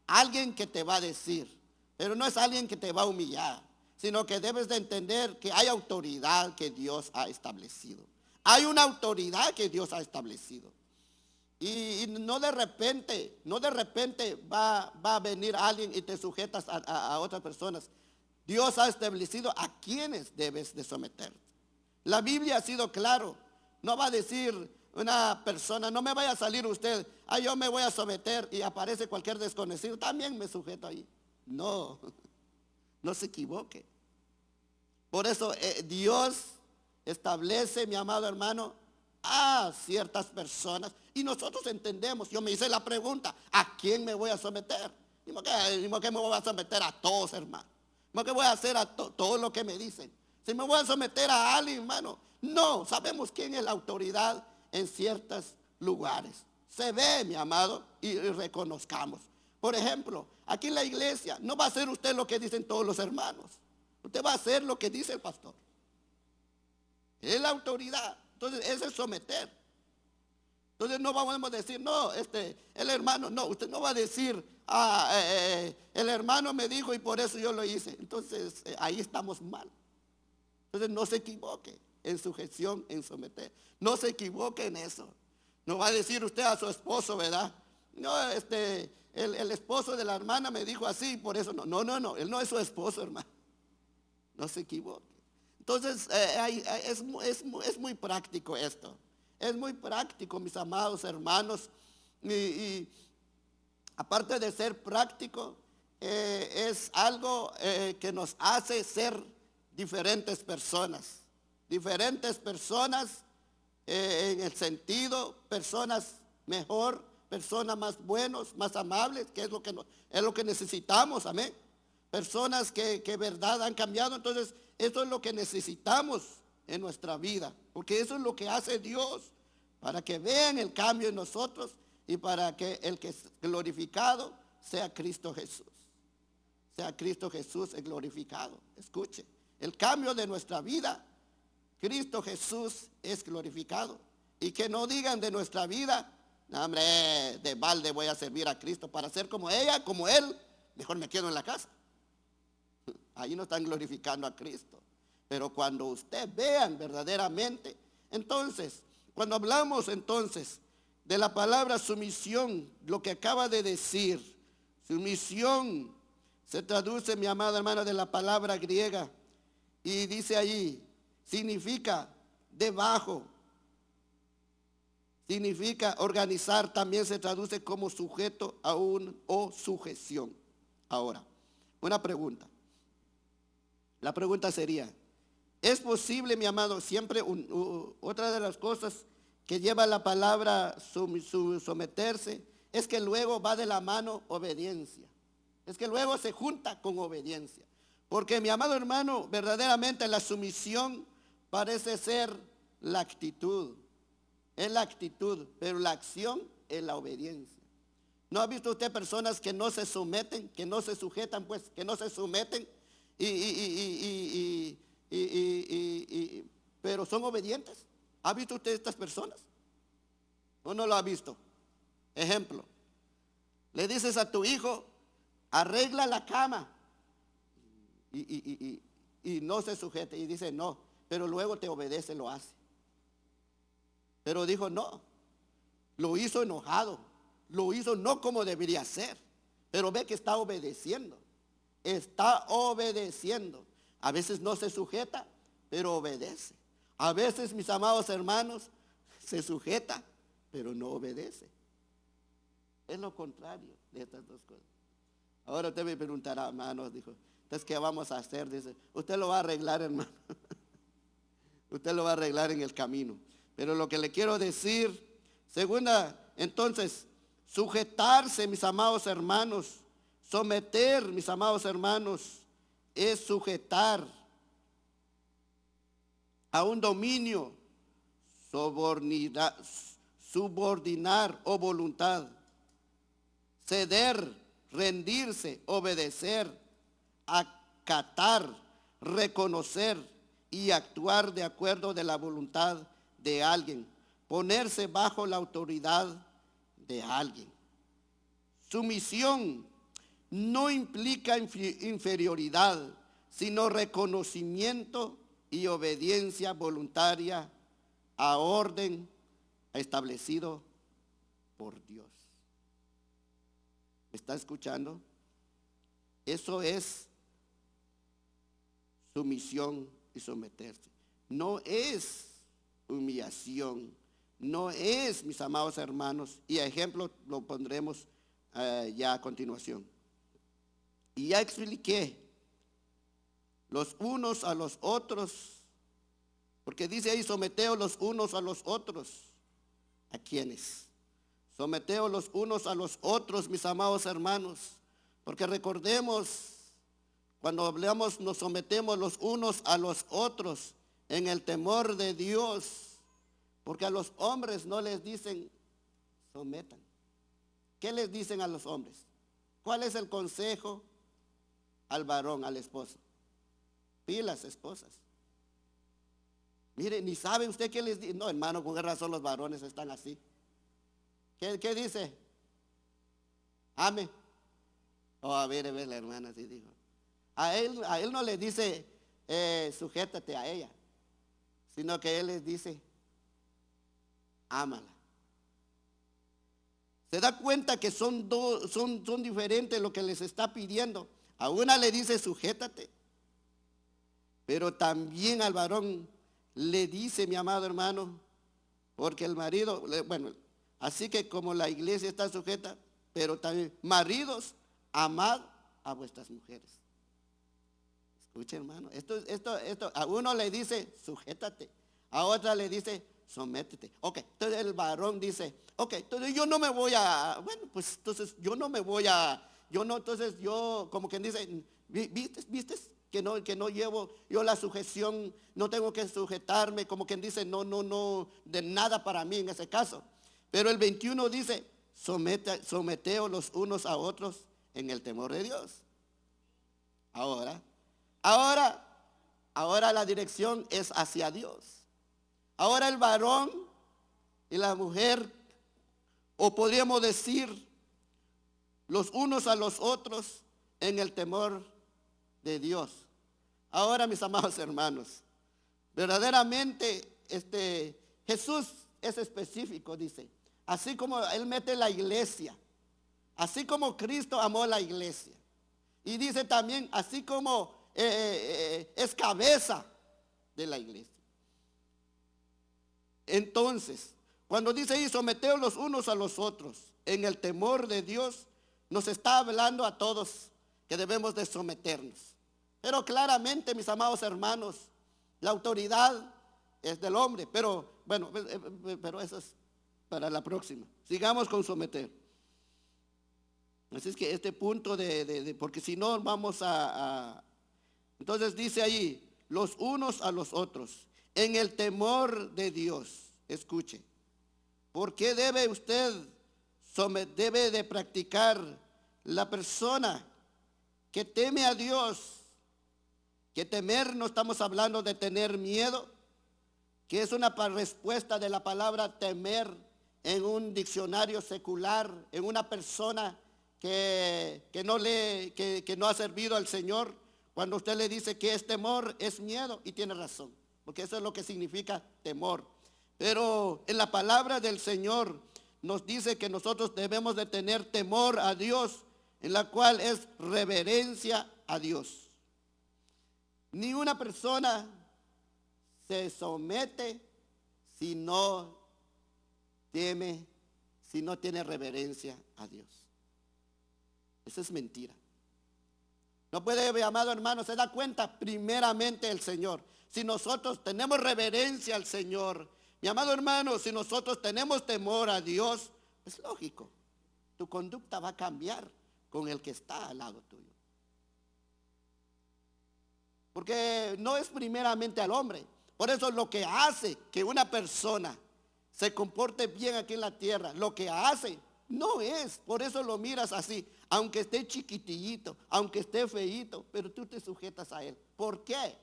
alguien que te va a decir. pero no es alguien que te va a humillar, sino que debes de entender que hay autoridad que Dios ha establecido. Hay una autoridad que Dios ha establecido. Y no de repente va a venir alguien y te sujetas a otras personas. Dios ha establecido a quienes debes de someter. La Biblia ha sido claro. No va a decir una persona, no me vaya a salir usted, yo me voy a someter y aparece cualquier desconocido, también me sujeto ahí. No, no se equivoque. Por eso Dios establece, mi amado hermano, a ciertas personas y nosotros entendemos. Yo me hice la pregunta, ¿a quién me voy a someter? Digo que me voy a someter a todos, hermano. Digo que voy a hacer a todo lo que me dicen. Si me voy a someter a alguien, hermano, no, sabemos quién es la autoridad en ciertos lugares. Se ve, mi amado, y reconozcamos. Por ejemplo, aquí en la iglesia no va a hacer usted lo que dicen todos los hermanos. Usted va a hacer lo que dice el pastor. Es la autoridad. Entonces, ese es someter. Entonces no vamos a decir, no, el hermano, no, usted no va a decir, el hermano me dijo y por eso yo lo hice. Entonces, ahí estamos mal. Entonces, no se equivoque en sujeción, en someter. No se equivoque en eso. No va a decir usted a su esposo, ¿verdad? No, el esposo de la hermana me dijo así, por eso no. No, él no es su esposo, hermano. No se equivoque. Entonces, es muy práctico esto. Es muy práctico, mis amados hermanos. Y aparte de ser práctico, es algo que nos hace ser diferentes personas. Diferentes personas en el sentido, personas mejor, personas más buenos, más amables, que es lo que necesitamos, amén. Personas que verdad han cambiado. Entonces, eso es lo que necesitamos en nuestra vida, porque eso es lo que hace Dios, para que vean el cambio en nosotros y para que el que es glorificado sea Cristo Jesús. Sea Cristo Jesús el glorificado. Escuche, el cambio de nuestra vida, Cristo Jesús es glorificado. Y que no digan de nuestra vida, no, hombre, de balde voy a servir a Cristo para ser como ella, como él, mejor me quedo en la casa. Ahí no están glorificando a Cristo. Pero cuando usted vean verdaderamente, entonces, cuando hablamos entonces de la palabra sumisión, lo que acaba de decir, sumisión se traduce, mi amada hermana, de la palabra griega y dice allí, significa debajo, significa organizar, también se traduce como sujeto a o sujeción. Ahora, una pregunta. La pregunta sería, ¿es posible, mi amado, siempre otra de las cosas que lleva la palabra someterse es que luego va de la mano obediencia? Es que luego se junta con obediencia. Porque, mi amado hermano, verdaderamente la sumisión parece ser la actitud. Es la actitud, pero la acción es la obediencia. ¿No ha visto usted personas que no se someten, que no se sujetan, pues, que no se someten pero son obedientes? ¿Ha visto usted estas personas? ¿O no lo ha visto? Ejemplo, le dices a tu hijo, arregla la cama y no se sujete y dice no, pero luego te obedece, lo hace. Pero dijo no, lo hizo enojado, lo hizo no como debería ser, pero ve que está obedeciendo. Está obedeciendo. A veces no se sujeta, pero obedece. A veces, mis amados hermanos, se sujeta, pero no obedece. Es lo contrario de estas dos cosas. Ahora usted me preguntará, hermanos, dijo, entonces, ¿qué vamos a hacer? Dice, usted lo va a arreglar, hermano. Usted lo va a arreglar en el camino. Pero lo que le quiero decir, segunda, entonces, sujetarse, mis amados hermanos, someter, mis amados hermanos, es sujetar a un dominio, subordinar o voluntad, ceder, rendirse, obedecer, acatar, reconocer y actuar de acuerdo de la voluntad de alguien, ponerse bajo la autoridad de alguien. Sumisión no implica inferioridad, sino reconocimiento y obediencia voluntaria a orden establecido por Dios. ¿Me está escuchando? Eso es sumisión y someterse. No es humillación, no es, mis amados hermanos, y ejemplo lo pondremos ya a continuación. Y ya expliqué los unos a los otros, porque dice ahí, someteos los unos a los otros. ¿A quiénes? Someteos los unos a los otros, mis amados hermanos, porque recordemos, cuando hablamos, nos sometemos los unos a los otros en el temor de Dios, porque a los hombres no les dicen sometan. ¿Qué les dicen a los hombres? ¿Cuál es el consejo al varón, al esposo? Pilas, esposas. Mire, ni sabe usted qué les dice. No, hermano, con qué razón los varones están así. ¿Qué dice? Ame. Oh, a ver, la hermana así dijo. A él no le dice sujétate a ella, sino que él les dice ámala. Se da cuenta que son diferentes lo que les está pidiendo. A una le dice sujétate, pero también al varón le dice, mi amado hermano, porque el marido, bueno, así que como la iglesia está sujeta, pero también maridos, amad a vuestras mujeres. Escuche, hermano, esto a uno le dice sujétate, a otra le dice sométete. Ok, entonces el varón dice, ok, entonces yo no me voy a, bueno, pues entonces yo no me voy a, entonces yo, como quien dice, ¿viste? Que no llevo yo la sujeción, no tengo que sujetarme, como quien dice, no, de nada para mí en ese caso. Pero el 21 dice, someteos los unos a otros en el temor de Dios. Ahora la dirección es hacia Dios. Ahora el varón y la mujer, o podríamos decir, los unos a los otros en el temor de Dios. Ahora, mis amados hermanos, verdaderamente Jesús es específico, dice, así como Él mete la iglesia, así como Cristo amó la iglesia, y dice también, así como es cabeza de la iglesia. Entonces, cuando dice ahí, someteos los unos a los otros en el temor de Dios, nos está hablando a todos que debemos de someternos. Pero claramente, mis amados hermanos, la autoridad es del hombre, pero bueno, pero eso es para la próxima. Sigamos con someter. Así es que este punto porque si no vamos entonces dice ahí, los unos a los otros, en el temor de Dios. Escuche, ¿por qué debe usted debe de practicar la persona que teme a Dios? Que temer, no estamos hablando de tener miedo, que es una respuesta de la palabra temer en un diccionario secular, en una persona que no ha servido al Señor. Cuando usted le dice que es temor, es miedo, y tiene razón, porque eso es lo que significa temor. Pero en la palabra del Señor nos dice que nosotros debemos de tener temor a Dios, en la cual es reverencia a Dios. Ni una persona se somete si no teme, si no tiene reverencia a Dios. Eso es mentira. No puede, mi amado hermano, se da cuenta primeramente el Señor. Si nosotros tenemos reverencia al Señor, mi amado hermano, si nosotros tenemos temor a Dios, es lógico, tu conducta va a cambiar con el que está al lado tuyo. Porque no es primeramente al hombre. Por eso lo que hace que una persona se comporte bien aquí en la tierra, lo que hace no es, por eso lo miras así, aunque esté chiquitillito, aunque esté feíto, pero tú te sujetas a él. ¿Por qué?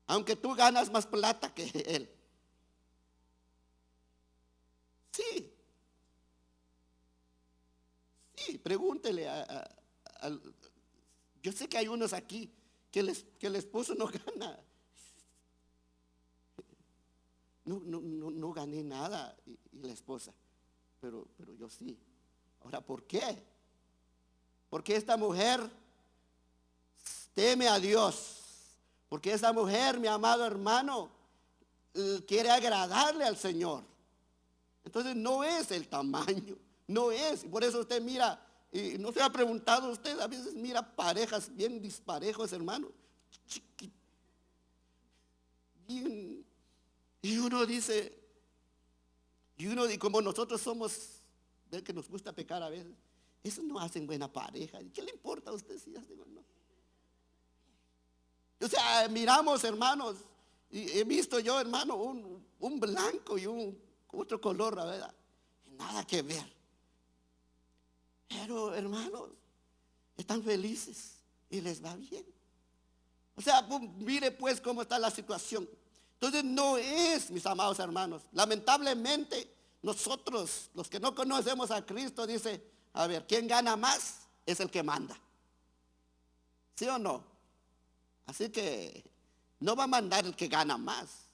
Aunque tú ganas más plata que él. Sí. pregúntele yo sé que hay unos aquí que el esposo no gana. No gané nada y la esposa, pero yo sí. Ahora, ¿por qué? Porque esta mujer teme a Dios. Porque esta mujer, mi amado hermano, quiere agradarle al Señor. Entonces no es el tamaño, no es. Por eso usted mira, y no se ha preguntado usted, a veces mira parejas bien disparejos, hermano. Bien. Y uno dice, y como nosotros somos, del que nos gusta pecar a veces, eso no hacen buena pareja. ¿Qué le importa a usted si hacen o no? O sea, miramos, hermanos, y he visto yo, hermano, un blanco y un otro color, la verdad, nada que ver. Pero, hermanos, están felices y les va bien. O sea, mire pues cómo está la situación. Entonces no es, mis amados hermanos, lamentablemente nosotros, los que no conocemos a Cristo, dice, a ver, ¿quién gana más? Es el que manda. ¿Sí o no? Así que no va a mandar el que gana más,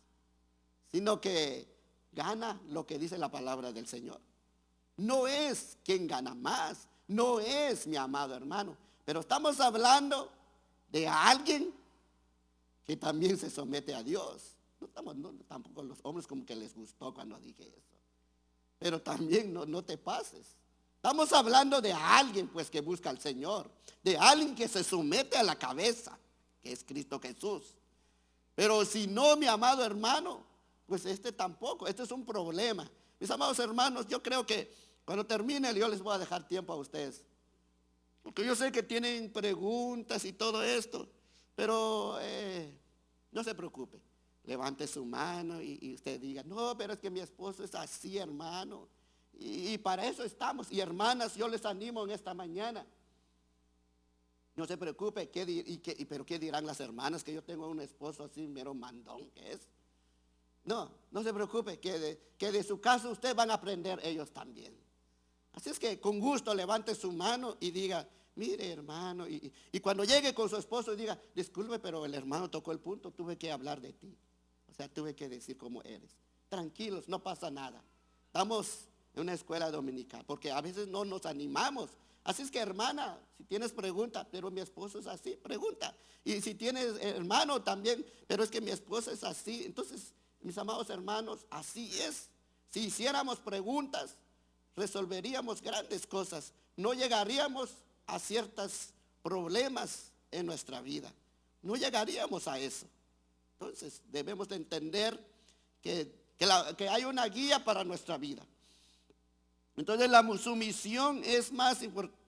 sino que gana lo que dice la palabra del Señor. No es quien gana más, no es, mi amado hermano, pero estamos hablando de alguien que también se somete a Dios. Tampoco los hombres como que les gustó cuando dije eso, pero también no te pases. Estamos hablando de alguien pues que busca al Señor, de alguien que se somete a la cabeza, que es Cristo Jesús. Pero si no, mi amado hermano, pues tampoco, este es un problema. Mis amados hermanos, yo creo que cuando termine yo les voy a dejar tiempo a ustedes, porque yo sé que tienen preguntas y todo esto, pero no se preocupe, levante su mano y usted diga, no, pero es que mi esposo es así, hermano, y para eso estamos. Y hermanas, yo les animo en esta mañana, no se preocupe, pero ¿qué dirán las hermanas que yo tengo un esposo así mero mandón que es? No se preocupe, que de su caso ustedes van a aprender ellos también. Así es que con gusto levante su mano y diga, mire hermano, y cuando llegue con su esposo diga, disculpe, pero el hermano tocó el punto, tuve que hablar de ti. O sea, tuve que decir cómo eres. Tranquilos, no pasa nada. Estamos en una escuela dominical, porque a veces no nos animamos. Así es que hermana, si tienes pregunta, pero mi esposo es así, pregunta. Y si tienes hermano también, pero es que mi esposa es así. Entonces, mis amados hermanos, así es. Si hiciéramos preguntas, resolveríamos grandes cosas. No llegaríamos a ciertos problemas en nuestra vida. No llegaríamos a eso. Entonces, debemos de entender que hay una guía para nuestra vida. Entonces la sumisión es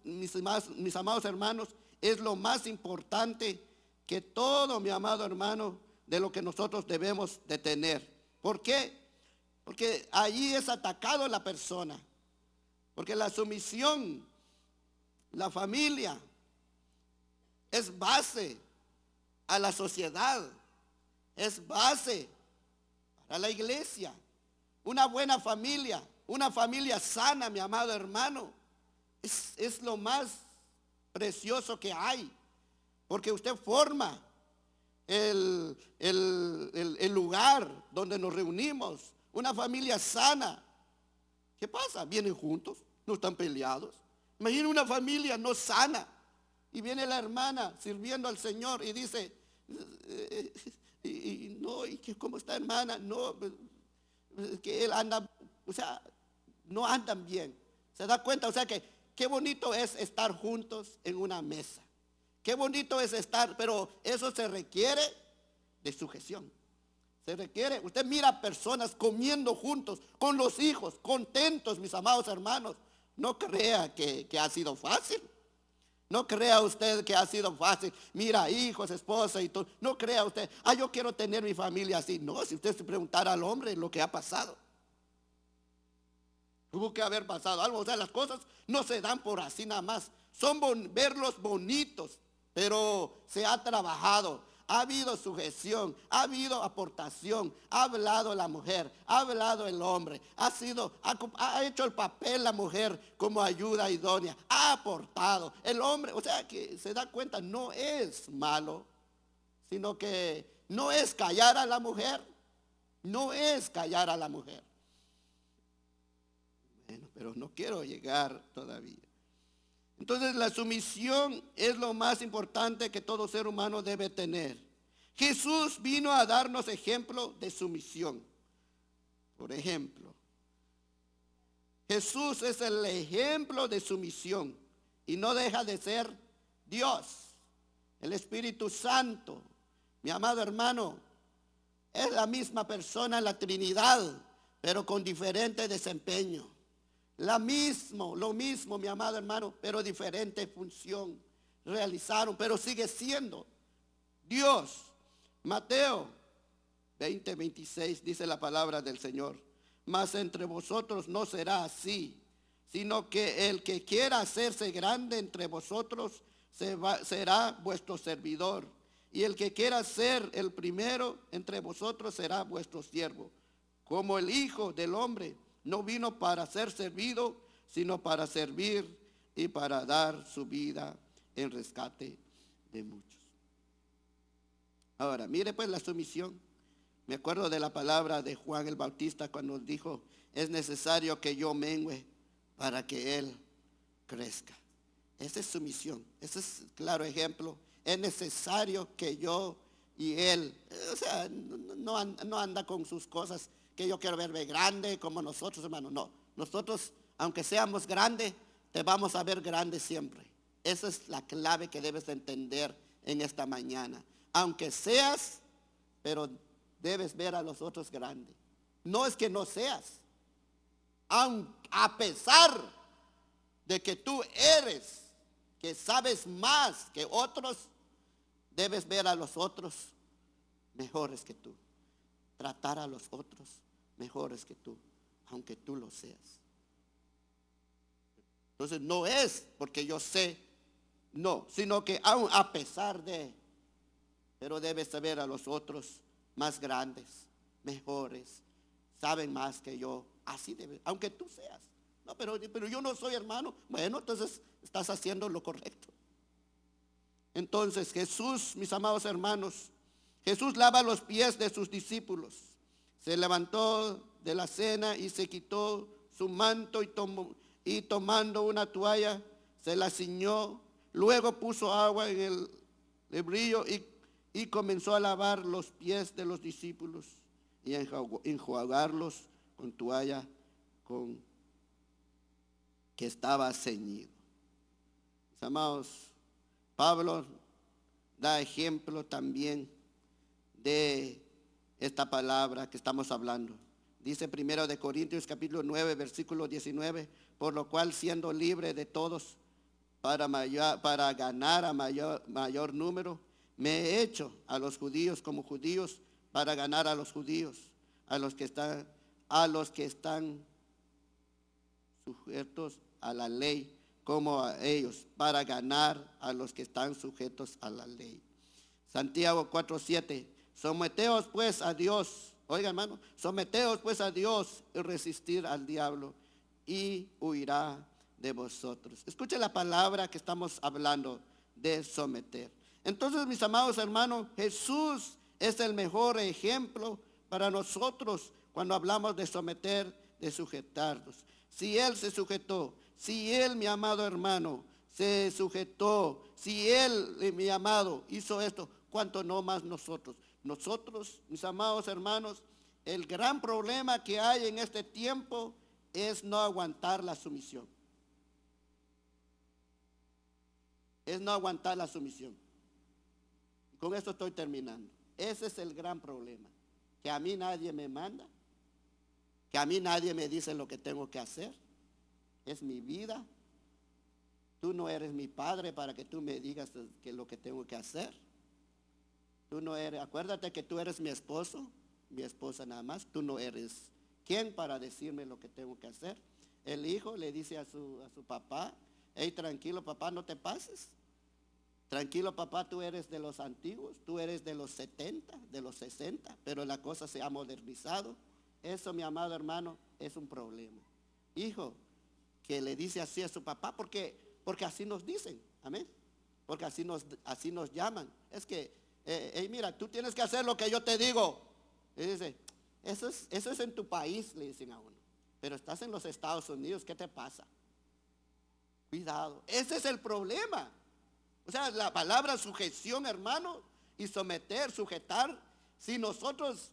mis amados hermanos, es lo más importante que todo, mi amado hermano, de lo que nosotros debemos de tener. ¿Por qué? Porque allí es atacado la persona. Porque la sumisión, la familia, es base a la sociedad, es base para la iglesia. Una buena familia, una familia sana, mi amado hermano, es lo más precioso que hay, porque usted forma el lugar donde nos reunimos. Una familia sana, ¿qué pasa? Vienen juntos, no están peleados. Imagina una familia no sana y viene la hermana sirviendo al Señor y dice, y que cómo está hermana, no, que él anda, o sea, no andan bien. ¿Se da cuenta? O sea que qué bonito es estar juntos en una mesa. Qué bonito es estar, pero eso se requiere de sujeción. Se requiere, usted mira personas comiendo juntos con los hijos, contentos, mis amados hermanos. No crea que ha sido fácil. No crea usted que ha sido fácil. Mira, hijos, esposa y todo. No crea usted, yo quiero tener mi familia así. No, si usted se preguntara al hombre lo que ha pasado. Tuvo que haber pasado algo. O sea, las cosas no se dan por así nada más. Son verlos bonitos, pero se ha trabajado. ha habido sujeción, ha habido aportación, ha hablado la mujer, ha hablado el hombre, ha hecho el papel la mujer como ayuda idónea, ha aportado el hombre, o sea que se da cuenta, no es malo, sino que no es callar a la mujer, no es callar a la mujer. Bueno, pero no quiero llegar todavía. Entonces la sumisión es lo más importante que todo ser humano debe tener. Jesús vino a darnos ejemplo de sumisión. Por ejemplo, Jesús es el ejemplo de sumisión y no deja de ser Dios, el Espíritu Santo. Mi amado hermano, es la misma persona en la Trinidad, pero con diferente desempeño. Lo mismo, mi amado hermano, pero diferente función realizaron, pero sigue siendo Dios. Mateo 20:26 dice la palabra del Señor: mas entre vosotros no será así, sino que el que quiera hacerse grande entre vosotros será vuestro servidor, y el que quiera ser el primero entre vosotros será vuestro siervo. Como el Hijo del Hombre no vino para ser servido, sino para servir y para dar su vida en rescate de muchos. Ahora, mire pues la sumisión. Me acuerdo de la palabra de Juan el Bautista cuando dijo: es necesario que yo mengüe para que Él crezca. Esa es sumisión, ese es claro ejemplo. Es necesario que yo y Él, o sea, no anda con sus cosas que yo quiero verme grande como nosotros, hermano. No, nosotros, aunque seamos grandes, te vamos a ver grande siempre. Esa es la clave que debes entender en esta mañana. Aunque seas, pero debes ver a los otros grandes. No es que no seas, a pesar de que tú eres, que sabes más que otros, debes ver a los otros mejores que tú. Tratar a los otros mejores que tú, aunque tú lo seas. Entonces no es porque yo sé, no, sino que aún a pesar de, pero debes saber a los otros más grandes, mejores, saben más que yo, así debe, aunque tú seas. No, pero yo no soy hermano. Bueno, entonces estás haciendo lo correcto. Entonces Jesús, mis amados hermanos, Jesús lava los pies de sus discípulos. Se levantó de la cena y se quitó su manto y tomando una toalla se la ciñó. Luego puso agua en el lebrillo y comenzó a lavar los pies de los discípulos y a enjuagarlos con toalla que estaba ceñido. Mis amados, Pablo da ejemplo también de esta palabra que estamos hablando. Dice 1 Corintios capítulo 9, versículo 19: por lo cual, siendo libre de todos para ganar a mayor número, me he hecho a los judíos como judíos para ganar a los judíos, a los que están sujetos a la ley como a ellos, para ganar a los que están sujetos a la ley. Santiago 4:7: someteos pues a Dios, oiga hermano, someteos pues a Dios y resistir al diablo y huirá de vosotros. Escuche la palabra que estamos hablando de someter. Entonces, mis amados hermanos, Jesús es el mejor ejemplo para nosotros cuando hablamos de someter, de sujetarnos. Si Él se sujetó, si Él, mi amado hermano, se sujetó, si Él, mi amado, hizo esto, ¿cuánto no más nosotros? Nosotros, mis amados hermanos, el gran problema que hay en este tiempo es no aguantar la sumisión. Es no aguantar la sumisión. Con esto estoy terminando. Ese es el gran problema. Que a mí nadie me manda. Que a mí nadie me dice lo que tengo que hacer. Es mi vida. Tú no eres mi padre para que tú me digas que lo que tengo que hacer. Tú no eres, acuérdate que tú eres mi esposo, mi esposa nada más. Tú no eres quien para decirme lo que tengo que hacer. El hijo le dice a su papá: hey, tranquilo papá, no te pases. Tranquilo, papá, tú eres de los antiguos, tú eres de los 70, de los 60, pero la cosa se ha modernizado. Eso, mi amado hermano, es un problema. Hijo, que le dice así a su papá, porque así nos dicen, amén. Porque así nos llaman. Es que, hey, mira, tú tienes que hacer lo que yo te digo. Y dice, eso es en tu país, le dicen a uno. Pero estás en los Estados Unidos, ¿qué te pasa? Cuidado, ese es el problema. O sea, la palabra sujeción, hermano, y someter, sujetar, si nosotros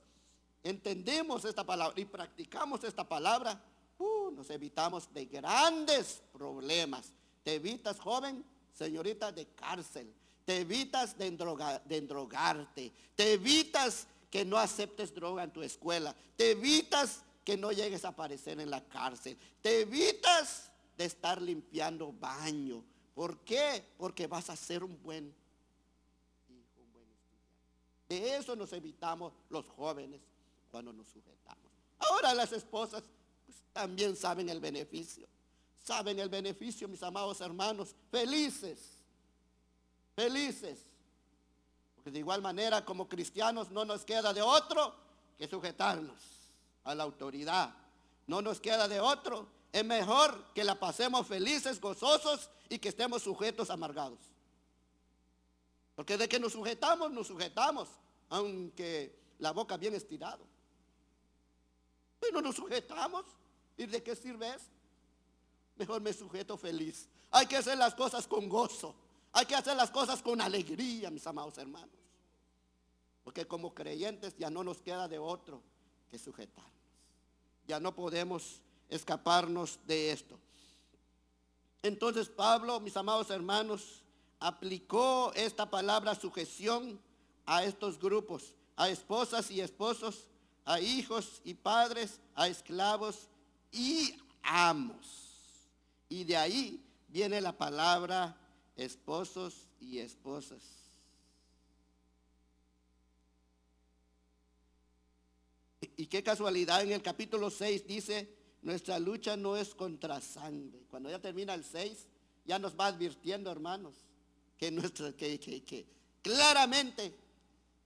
entendemos esta palabra y practicamos esta palabra, nos evitamos de grandes problemas. Te evitas, joven, señorita, de cárcel. Te evitas de endrogarte. Te evitas que no aceptes droga en tu escuela. Te evitas que no llegues a aparecer en la cárcel. Te evitas de estar limpiando baño. ¿Por qué? Porque vas a ser un buen hijo, un buen estudiante. De eso nos evitamos los jóvenes cuando nos sujetamos. Ahora las esposas pues, también saben el beneficio. Saben el beneficio, mis amados hermanos. Felices. Felices. Porque de igual manera como cristianos no nos queda de otro que sujetarnos a la autoridad. No nos queda de otro. Es mejor que la pasemos felices, gozosos y que estemos sujetos, amargados. Porque de que nos sujetamos, aunque la boca bien estirado. Pero nos sujetamos. ¿Y de qué sirve eso? Mejor me sujeto feliz. Hay que hacer las cosas con gozo. Hay que hacer las cosas con alegría, mis amados hermanos. Porque como creyentes ya no nos queda de otro que sujetarnos. Ya no podemos escaparnos de esto. Entonces Pablo, mis amados hermanos, aplicó esta palabra sujeción a estos grupos, a esposas y esposos, a hijos y padres, a esclavos y amos. Y de ahí viene la palabra esposos y esposas. Y qué casualidad, en el capítulo 6 dice, nuestra lucha no es contra sangre. Cuando ya termina el 6, ya nos va advirtiendo, hermanos, que claramente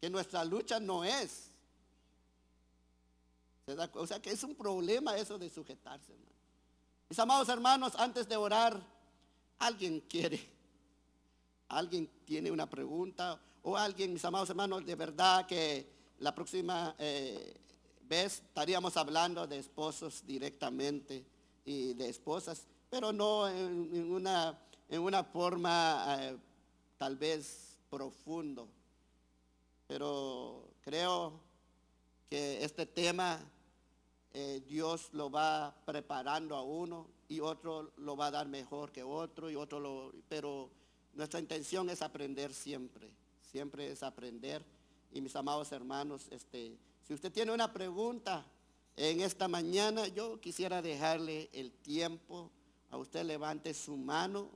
que nuestra lucha no es. O sea que es un problema eso de sujetarse, hermano. Mis amados hermanos, antes de orar, alguien tiene una pregunta, o alguien, mis amados hermanos, de verdad que la próxima vez estaríamos hablando de esposos directamente y de esposas, pero no en una forma tal vez profundo. Pero creo que este tema Dios lo va preparando a uno y otro lo va a dar mejor que otro y pero nuestra intención es aprender siempre es aprender. Y mis amados hermanos, si usted tiene una pregunta en esta mañana, yo quisiera dejarle el tiempo. A usted levante su mano.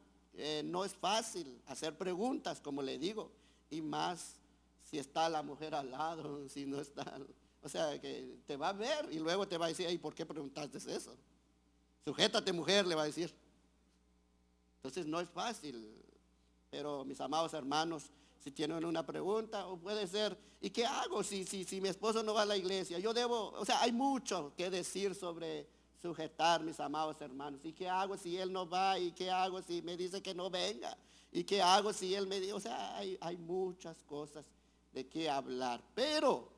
No es fácil hacer preguntas, como le digo, y más si está la mujer al lado, si no está. O sea, que te va a ver y luego te va a decir, ¿y por qué preguntaste eso? Sujétate, mujer, le va a decir. Entonces no es fácil, pero mis amados hermanos, si tienen una pregunta, o puede ser, ¿y qué hago si mi esposo no va a la iglesia? O sea, hay mucho que decir sobre sujetar, mis amados hermanos. ¿Y qué hago si él no va? ¿Y qué hago si me dice que no venga? ¿Y qué hago si él me dice? O sea, hay muchas cosas de qué hablar, pero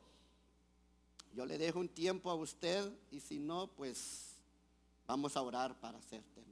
yo le dejo un tiempo a usted y si no, pues vamos a orar para hacer terminar.